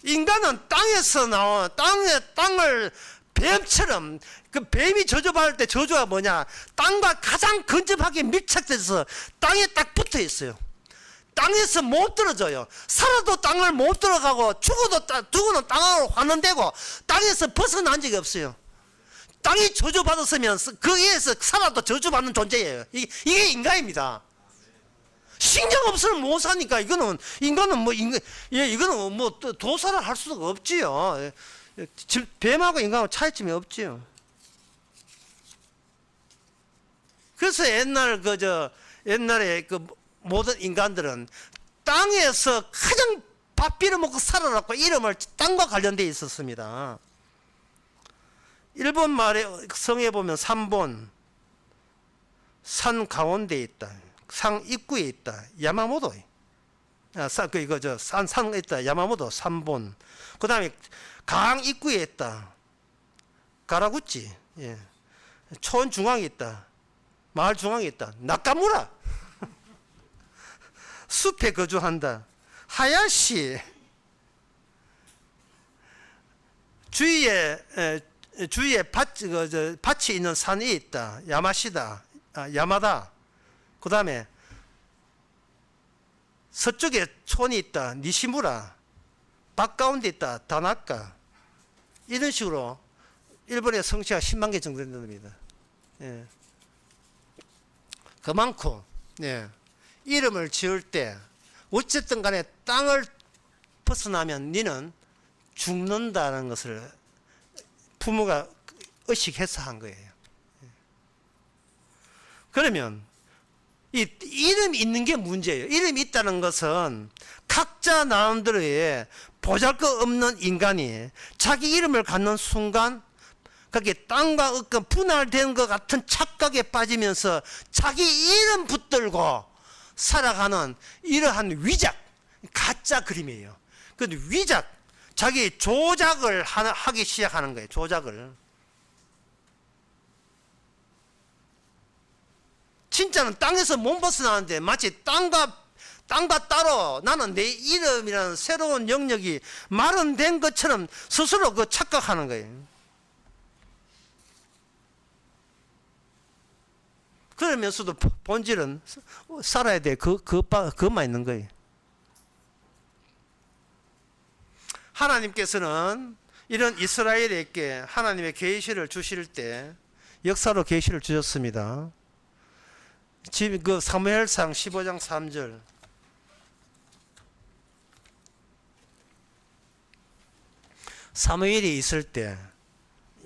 인간은 땅에서 나와, 땅을 뱀처럼, 그 뱀이 저주받을 때 저주가 뭐냐? 땅과 가장 근접하게 밀착돼서 땅에 딱 붙어 있어요. 땅에서 못 떨어져요. 살아도 땅을 못 들어가고 죽어도 땅으로 환원되고 땅에서 벗어난 적이 없어요. 땅이 저주받았으면 거기에서 살아도 저주받는 존재예요. 이게 인간입니다. 신경 없으면 못 사니까 이거는 도살을 할 수가 없지요. 뱀하고 인간하고 차이점이 없지요. 그래서 옛날에 그 모든 인간들은 땅에서 가장 밥 빌어먹고 살아났고 이름을 땅과 관련되어 있었습니다. 일본 말에 성에 보면 산본, 산 가운데에 있다. 산 입구에 있다. 야마모토. 산에 있다. 야마모토, 산본. 그 다음에 강 입구에 있다. 가라구치. 촌 중앙에 있다. 마을 중앙에 있다. 나카무라. 숲에 거주한다. 하야시. 주위에 밭이 있는 산이 있다. 야마시다. 야마다. 그 다음에 서쪽에 촌이 있다. 니시무라. 밭 가운데 있다. 다나카. 이런 식으로 일본의 성씨가 10만 개 정도 된답니다. 그만큼 이름을 지을 때 어쨌든 간에 땅을 벗어나면 너는 죽는다는 것을 부모가 의식해서 한 거예요. 그러면 이 이름이 있는 게 문제예요. 이름이 있다는 것은 각자 나름대로의 보잘것없는 인간이 자기 이름을 갖는 순간 그게 땅과 얻고 분할된 것 같은 착각에 빠지면서 자기 이름 붙들고 살아가는 이러한 위작, 가짜 그림이에요. 그 위작, 자기 조작을 하기 시작하는 거예요. 조작을. 진짜는 땅에서 못 벗어나는데 마치 땅과 따로 나는 내 이름이라는 새로운 영역이 마련된 것처럼 스스로 그 착각하는 거예요. 그 그러면서도 본질은 살아야 돼. 그것만 있는 거예요. 하나님께서는 이런 이스라엘에게 하나님의 계시를 주실 때 역사로 계시를 주셨습니다. 그 사무엘상 15장 3절. 사무엘이 있을 때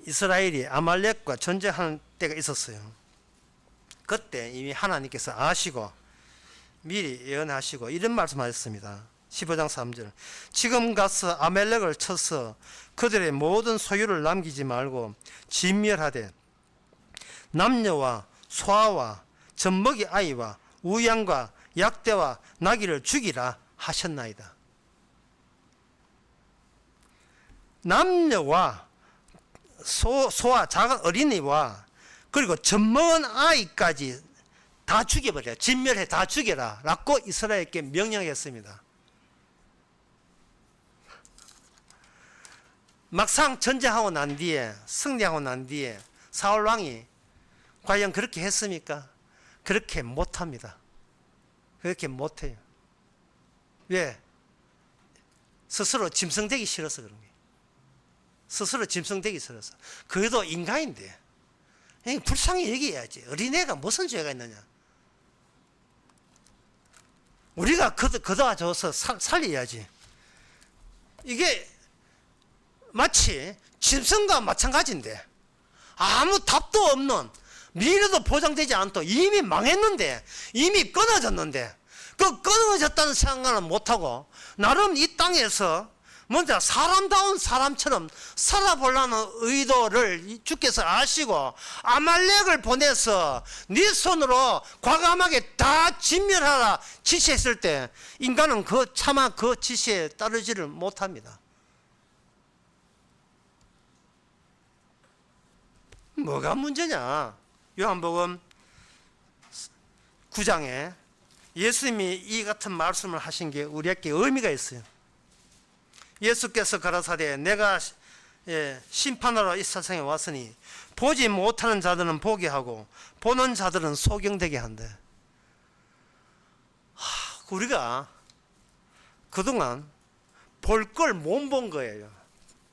이스라엘이 아말렉과 전쟁하는 때가 있었어요. 그때 이미 하나님께서 아시고 미리 예언하시고 이런 말씀하셨습니다. 15장 3절. 지금 가서 아말렉을 쳐서 그들의 모든 소유를 남기지 말고 진멸하되 남녀와 소아와 젖먹이 아이와 우양과 약대와 나귀를 죽이라 하셨나이다. 남녀와 소아 작은 어린이와 그리고 젖먹은 아이까지 다 죽여버려. 진멸해 다 죽여라 라고 이스라엘에게 명령했습니다. 막상 전쟁하고 난 뒤에 승리하고 난 뒤에 사울 왕이 과연 그렇게 했습니까? 그렇게 못합니다. 그렇게 못해요. 왜? 스스로 짐승되기 싫어서 그런 거예요. 스스로 짐승되기 싫어서. 그래도 인간인데 불쌍히 여기야지. 어린애가 무슨 죄가 있느냐. 우리가 거둬 줘서 살려야지. 이게 마치 짐승과 마찬가지인데 아무 답도 없는, 미래도 보장되지 않고 이미 망했는데, 이미 끊어졌는데 그 끊어졌다는 생각은 못하고 나름 이 땅에서 먼저 사람다운 사람처럼 살아보려는 의도를 주께서 아시고 아말렉을 보내서 네 손으로 과감하게 다 진멸하라 지시했을 때 인간은 차마 그 지시에 따르지를 못합니다. 뭐가 문제냐? 요한복음 9장에 예수님이 이 같은 말씀을 하신 게 우리에게 의미가 있어요. 예수께서 가라사대 내가 심판하러 이 세상에 왔으니 보지 못하는 자들은 보게 하고 보는 자들은 소경되게 한대. 우리가 그동안 볼 걸 못 본 거예요.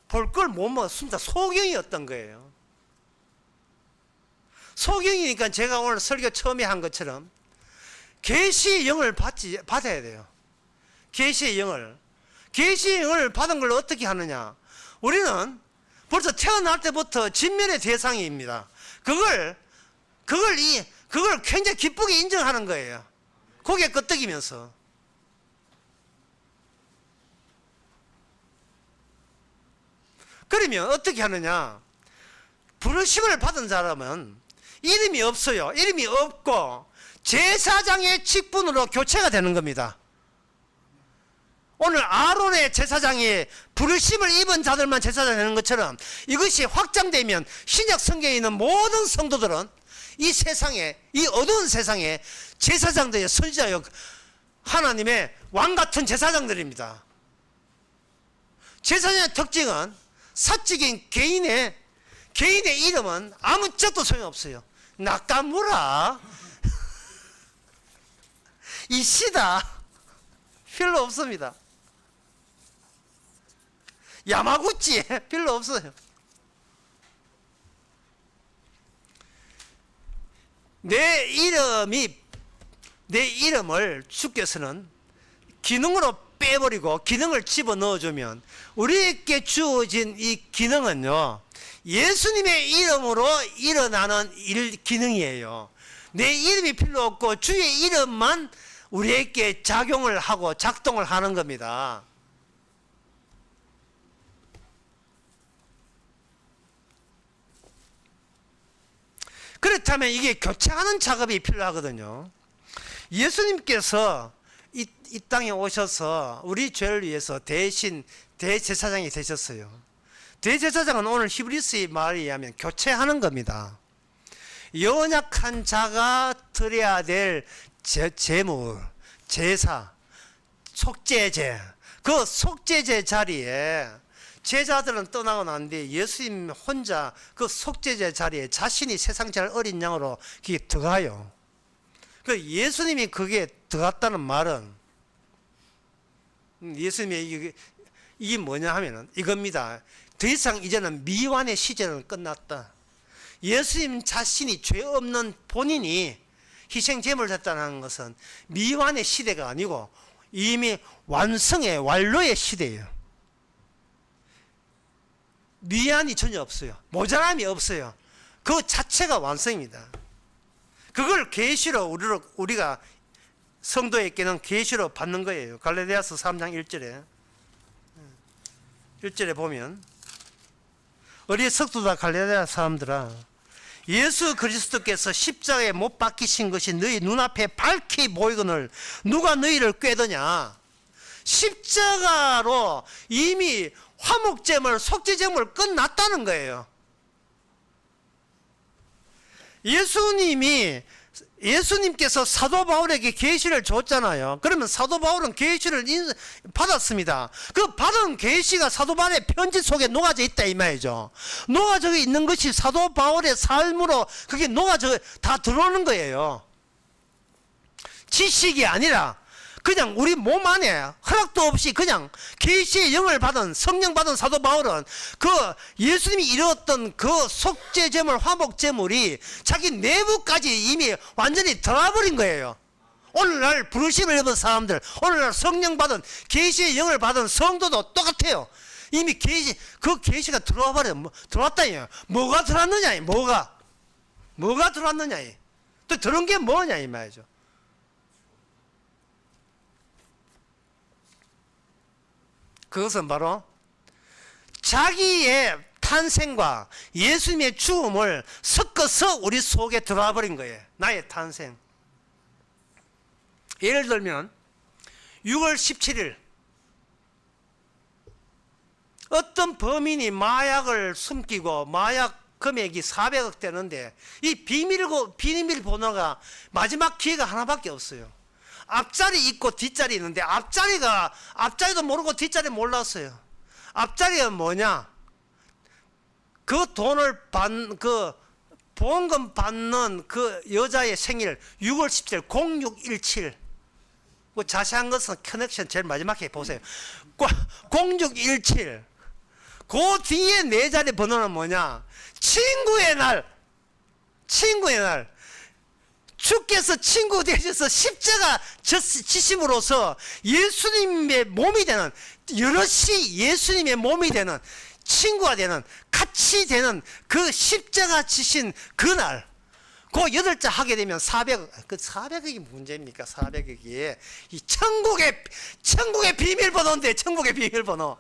볼 걸 못 봤습니다. 소경이었던 거예요. 소경이니까 제가 오늘 설교 처음에 한 것처럼 계시의 영을 받아야 돼요. 계시의 영을. 계시의 영을 받은 걸 어떻게 하느냐? 우리는 벌써 태어날 때부터 진멸의 대상입니다. 그걸 굉장히 기쁘게 인정하는 거예요. 고개 끄덕이면서. 그러면 어떻게 하느냐? 부르심을 받은 사람은 이름이 없어요. 이름이 없고 제사장의 직분으로 교체가 되는 겁니다. 오늘 아론의 제사장이 부르심을 입은 자들만 제사장 되는 것처럼 이것이 확장되면 신약 성경에 있는 모든 성도들은 이 세상에, 이 어두운 세상에 제사장들의 선지자요, 하나님의 왕 같은 제사장들입니다. 제사장의 특징은 사적인 개인의 이름은 아무 짝도 소용없어요. 나카무라 이시다 필요 없습니다. 야마구치 필요 없어요. 내 이름을 주께서는 기능으로 빼버리고 기능을 집어넣어주면 우리에게 주어진 이 기능은요, 예수님의 이름으로 일어나는 기능이에요. 내 이름이 필요 없고 주의 이름만 우리에게 작용을 하고 작동을 하는 겁니다. 그렇다면 이게 교체하는 작업이 필요하거든요. 예수님께서 이 땅에 오셔서 우리 죄를 위해서 대신 대제사장이 되셨어요. 대제사장은 오늘 히브리스의 말에 의하면 교체하는 겁니다. 연약한 자가 드려야 될 제물, 제사, 속죄제, 그 속죄제 자리에 제자들은 떠나고 난 뒤에 예수님 혼자 그 속죄제 자리에 자신이 세상 제일 어린 양으로 들어가요. 그 예수님이 그게 들어갔다는 말은 예수님의 이게 뭐냐 하면은 이겁니다. 더 이상 이제는 미완의 시절은 끝났다. 예수님 자신이 죄 없는 본인이 희생 제물을 했다는 것은 미완의 시대가 아니고 이미 완성의 완료의 시대예요. 미완이 전혀 없어요. 모자람이 없어요. 그 자체가 완성입니다. 그걸 계시로 우리가 성도에게는 계시로 받는 거예요. 갈라디아서 3장 1절에 보면 어리석도다 갈라디아 사람들아, 예수 그리스도께서 십자가에 못 박히신 것이 너희 눈앞에 밝히 보이거늘 누가 너희를 꾀더냐. 십자가로 이미 화목제물 속죄제물 끝났다는 거예요. 예수님께서 사도 바울에게 계시를 줬잖아요. 그러면 사도 바울은 계시를 받았습니다. 그 받은 계시가 사도 바울의 편지 속에 녹아져 있다 이 말이죠. 녹아져 있는 것이 사도 바울의 삶으로 그게 녹아져 다 들어오는 거예요. 지식이 아니라 그냥 우리 몸 안에 허락도 없이 그냥 계시의 영을 받은 성령 받은 사도 바울은 그 예수님이 이루었던 그 속죄제물 화목제물이 자기 내부까지 이미 완전히 들어와버린 거예요. 오늘날 부르심을 입은 사람들, 오늘날 성령 받은 계시의 영을 받은 성도도 똑같아요. 이미 그 계시가 들어와 버려. 들어왔다니요. 뭐가 들어왔느냐? 뭐가 들어왔느냐? 또 들은 게 뭐냐 이 말이죠. 그것은 바로 자기의 탄생과 예수님의 죽음을 섞어서 우리 속에 들어와 버린 거예요. 나의 탄생. 예를 들면 6월 17일 어떤 범인이 마약을 숨기고 마약 금액이 400억 되는데 이 비밀번호가 마지막 기회가 하나밖에 없어요. 앞자리 있고 뒷자리 있는데 앞자리도 모르고 뒷자리 몰랐어요. 앞자리가 뭐냐? 그 돈을 보험금 받는 그 여자의 생일 6월 17일 0617. 그 자세한 것은 커넥션 제일 마지막에 보세요. 0617. 그 뒤에 네 자리 번호는 뭐냐? 친구의 날. 주께서 친구 되셔서 십자가 지심으로써 예수님의 몸이 되는, 여럿이 예수님의 몸이 되는, 친구가 되는, 같이 되는 그 십자가 지신 그날, 그 8자 하게 되면 400억이 문제입니까? 400억이 이 천국의 비밀번호인데, 천국의 비밀번호.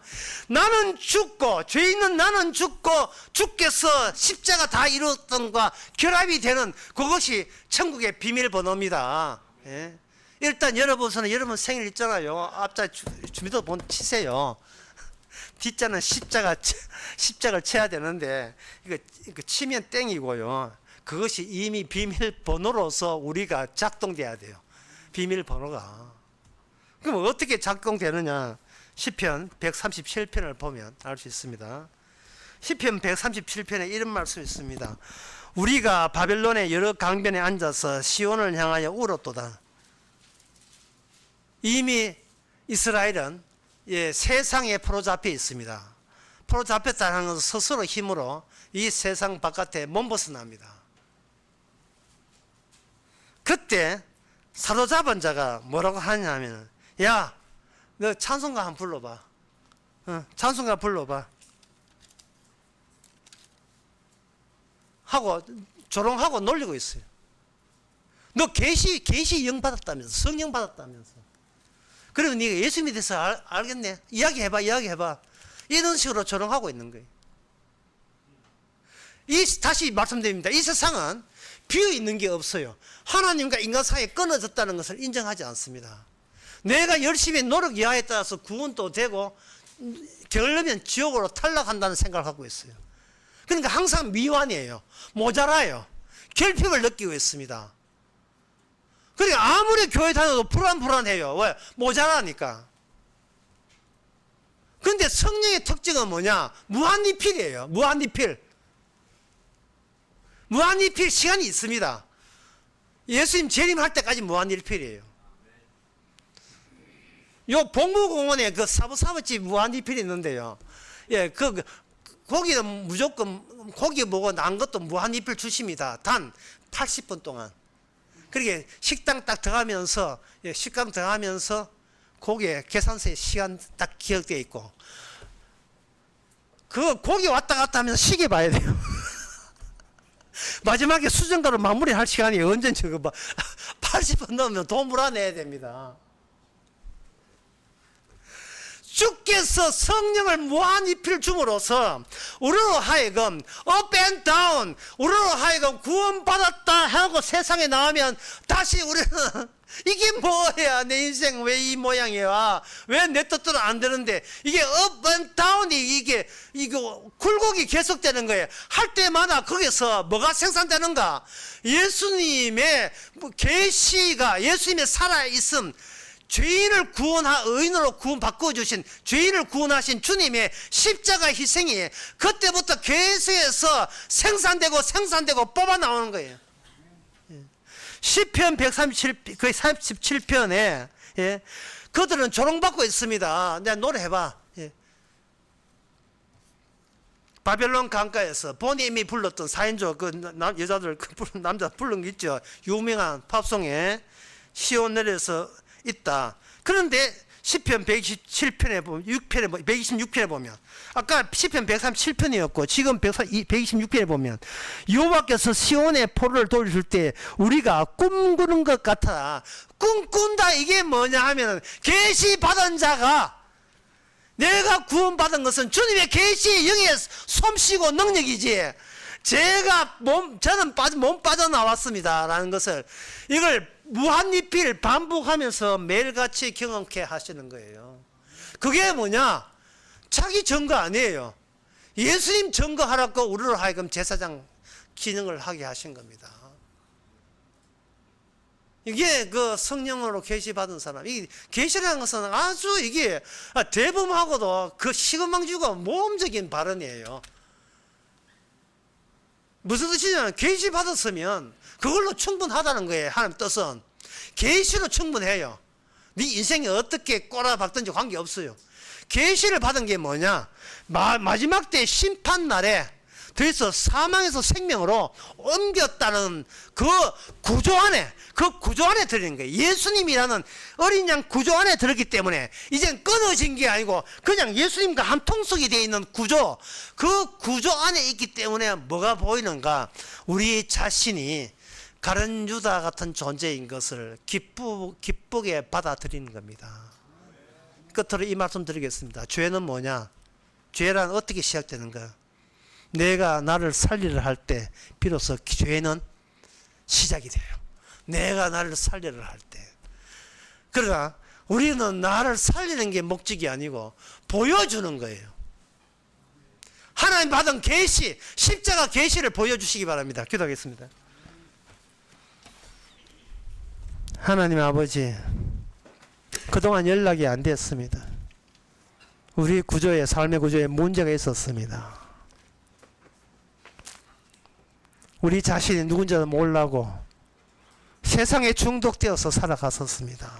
나는 죽고, 죄 있는 나는 죽고, 주께서 십자가 다 이루었던과 결합이 되는 그것이 천국의 비밀번호입니다. 예? 일단 여러분 생일 있잖아요. 앞자 주민등록 치세요. 뒷자는 십자가를 쳐야 되는데, 이거 치면 땡이고요. 그것이 이미 비밀번호로서 우리가 작동돼야 돼요. 비밀번호가. 그럼 어떻게 작동되느냐? 시편 137편을 보면 알 수 있습니다. 시편 137편에 이런 말씀이 있습니다. 우리가 바벨론의 여러 강변에 앉아서 시온을 향하여 울었도다. 이미 이스라엘은 세상에 포로잡혀 있습니다. 포로잡혔다는 것은 스스로 힘으로 이 세상 바깥에 몸벗어납니다. 그때 사로잡은 자가 뭐라고 하냐면, 야, 너 찬송가 한번 불러봐. 찬송가 불러봐. 하고 조롱하고 놀리고 있어요. 너 계시 영 받았다면서, 성령 받았다면서. 그리고 네가 예수님에 대해서 알겠네. 이야기해봐. 이런 식으로 조롱하고 있는 거예요. 다시 말씀드립니다. 이 세상은 비어있는 게 없어요. 하나님과 인간 사이에 끊어졌다는 것을 인정하지 않습니다. 내가 열심히 노력 이하에 따라서 구원도 되고 게으르면 지옥으로 탈락한다는 생각을 하고 있어요. 그러니까 항상 미완이에요. 모자라요. 결핍을 느끼고 있습니다. 그러니까 아무리 교회 다녀도 불안해요. 왜? 모자라니까. 그런데 성령의 특징은 뭐냐? 무한리필이에요. 무한리필 시간이 있습니다. 예수님 재림할 때까지 무한일필이에요. 요 봉무공원에 그 사부사부집 무한리필이 있는데요. 예, 거기는 무조건 고기 먹고 난 것도 무한리필 주십니다. 단 80분 동안. 그러게 식당 딱 들어가면서, 예, 식당 들어가면서 고기에 계산서에 시간 딱 기억되어 있고, 그 고기 왔다 갔다 하면서 시계 봐야 돼요. 마지막에 수정가로 마무리할 시간이 언제 저거 봐. 80분 넘으면 돈 물어내야 됩니다. 주께서 성령을 무한리필 줌으로써 우리로 하여금 up and down, 우리로 하여금 구원받았다 하고 세상에 나오면 다시 우리는 이게 뭐야, 내 인생 왜 이 모양이야, 왜 내 뜻대로 안 되는데, 이게 up and down이 이거 굴곡이 계속되는 거예요. 할 때마다 거기서 뭐가 생산되는가? 예수님의 계시가, 예수님의 살아있음, 죄인을 의인으로 구원 바꿔주신, 죄인을 구원하신 주님의 십자가 희생이 그때부터 계속해서 생산되고 뽑아 나오는 거예요. 시편 137편에, 예, 그들은 조롱받고 있습니다. 내가 노래해봐. 예. 바벨론 강가에서 본인이 불렀던 4인조 여자들 남자 부른 거 있죠. 유명한 팝송에 시온 내려서 있다. 그런데 시편 127편에 보면, 126편에 보면, 아까 시편 137편이었고 지금 126편에 보면, 여호와께서 시온의 포로를 돌릴 때 우리가 꿈꾸는 것 같아. 꿈꾼다, 이게 뭐냐 하면 계시 받은 자가, 내가 구원받은 것은 주님의 계시의 영의 솜씨고 능력이지, 저는 몸 빠져나왔습니다 라는 것을, 이걸 무한리필 반복하면서 매일같이 경험케 하시는 거예요. 그게 뭐냐? 자기 증거 아니에요. 예수님 증거하라고 우리로 하여금 제사장 기능을 하게 하신 겁니다. 이게 그 성령으로 계시받은 사람, 이 계시라는 것은 아주 이게 대범하고도 그 시금망주가 모험적인 발언이에요. 무슨 뜻이냐면, 계시 받았으면 그걸로 충분하다는 거예요. 하나님 뜻은 계시로 충분해요. 네 인생이 어떻게 꼬라박든지 관계없어요. 계시를 받은 게 뭐냐? 마지막 때 심판날에 그래서 사망에서 생명으로 옮겼다는 그 구조 안에 들어있는 거예요. 예수님이라는 어린 양 구조 안에 들었기 때문에 이젠 끊어진 게 아니고 그냥 예수님과 한 통속이 되어 있는 구조, 그 구조 안에 있기 때문에 뭐가 보이는가? 우리 자신이 가룟 유다 같은 존재인 것을 기쁘게 받아들이는 겁니다. 끝으로 이 말씀 드리겠습니다. 죄는 뭐냐? 죄란 어떻게 시작되는가? 내가 나를 살리려 할 때 비로소 죄는 시작이 돼요. 내가 나를 살리려 할 때. 그러나 우리는 나를 살리는 게 목적이 아니고 보여주는 거예요. 하나님 받은 계시, 십자가 계시를 보여주시기 바랍니다. 기도하겠습니다. 하나님 아버지, 그동안 연락이 안 됐습니다. 우리 구조에, 삶의 구조에 문제가 있었습니다. 우리 자신이 누군지도 몰라고 세상에 중독되어서 살아갔었습니다.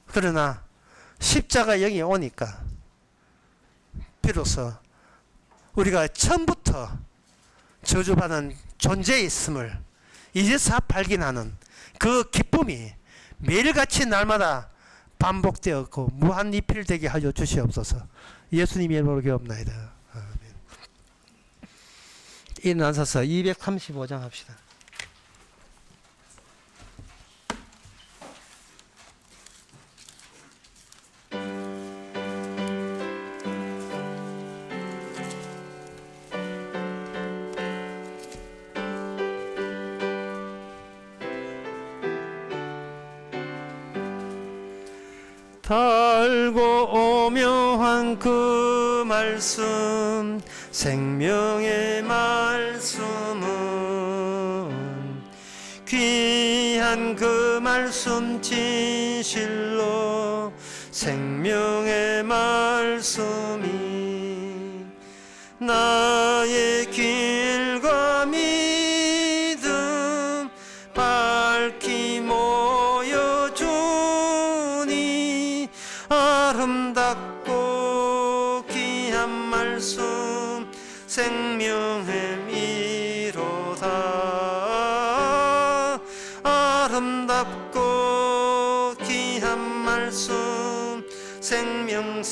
그러나 십자가 영이 오니까 비로소 우리가 처음부터 저주받은 존재에 있음을 이제서 발견하는 그 기쁨이 매일같이 날마다 반복되었고 무한리필되게 하여 주시옵소서. 예수님의 이름으로 기도합나이다. 아멘. 일어나셔서 235장 합시다. 달고 오묘한 그 말씀, 생명의 말씀은 귀한 그 말씀 진실로 생명의 말씀이 나의 길과 믿음 생명의 미로다. 아름답고 귀한 말씀 생명샘이로다.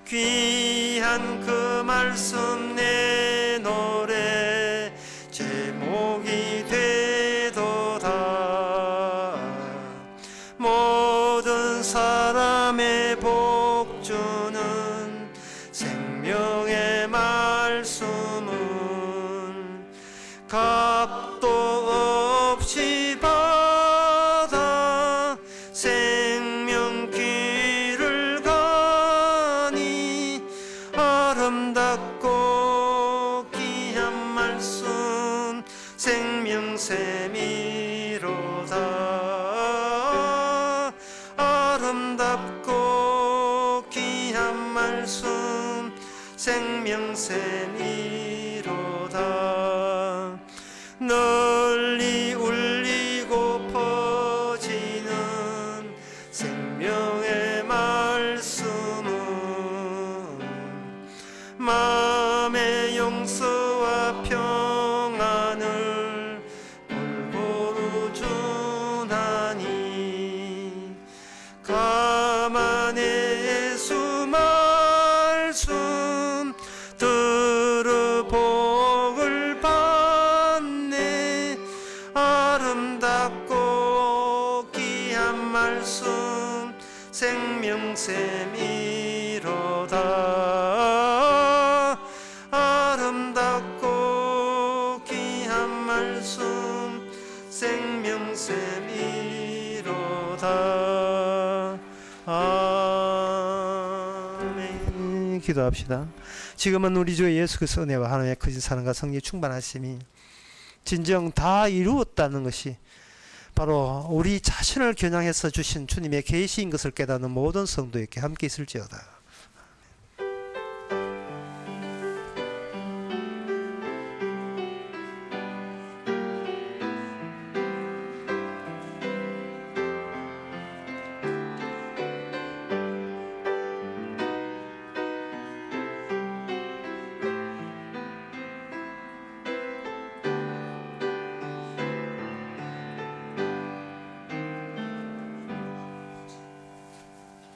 귀한 그 말씀 내 노래 제목이 되도다. 모든 사람의 복주는 생명의 말씀은 값도 없이 받아 생명 길을 가니. 아름답고 귀한 말씀 생명샘이로다. 아름답고 귀한 말씀 생명샘이로다. 널리 울리고 퍼지는 생명의 말씀은 마음의 용서와 평안을 골고루 주나니. 가만히 예수 말씀 들어 복을 받네. 아름답고 귀한 말씀 생명샘이로다. 아름답고 귀한 말씀 생명샘이로다. 아멘. 기도합시다. 지금은 우리 주 예수 그리스도의 은혜와 하나님의 크신 사랑과 성령의 충만하심이 진정 다 이루었다는 것이 바로 우리 자신을 겨냥해서 주신 주님의 계시인 것을 깨닫는 모든 성도에게 함께 있을지어다.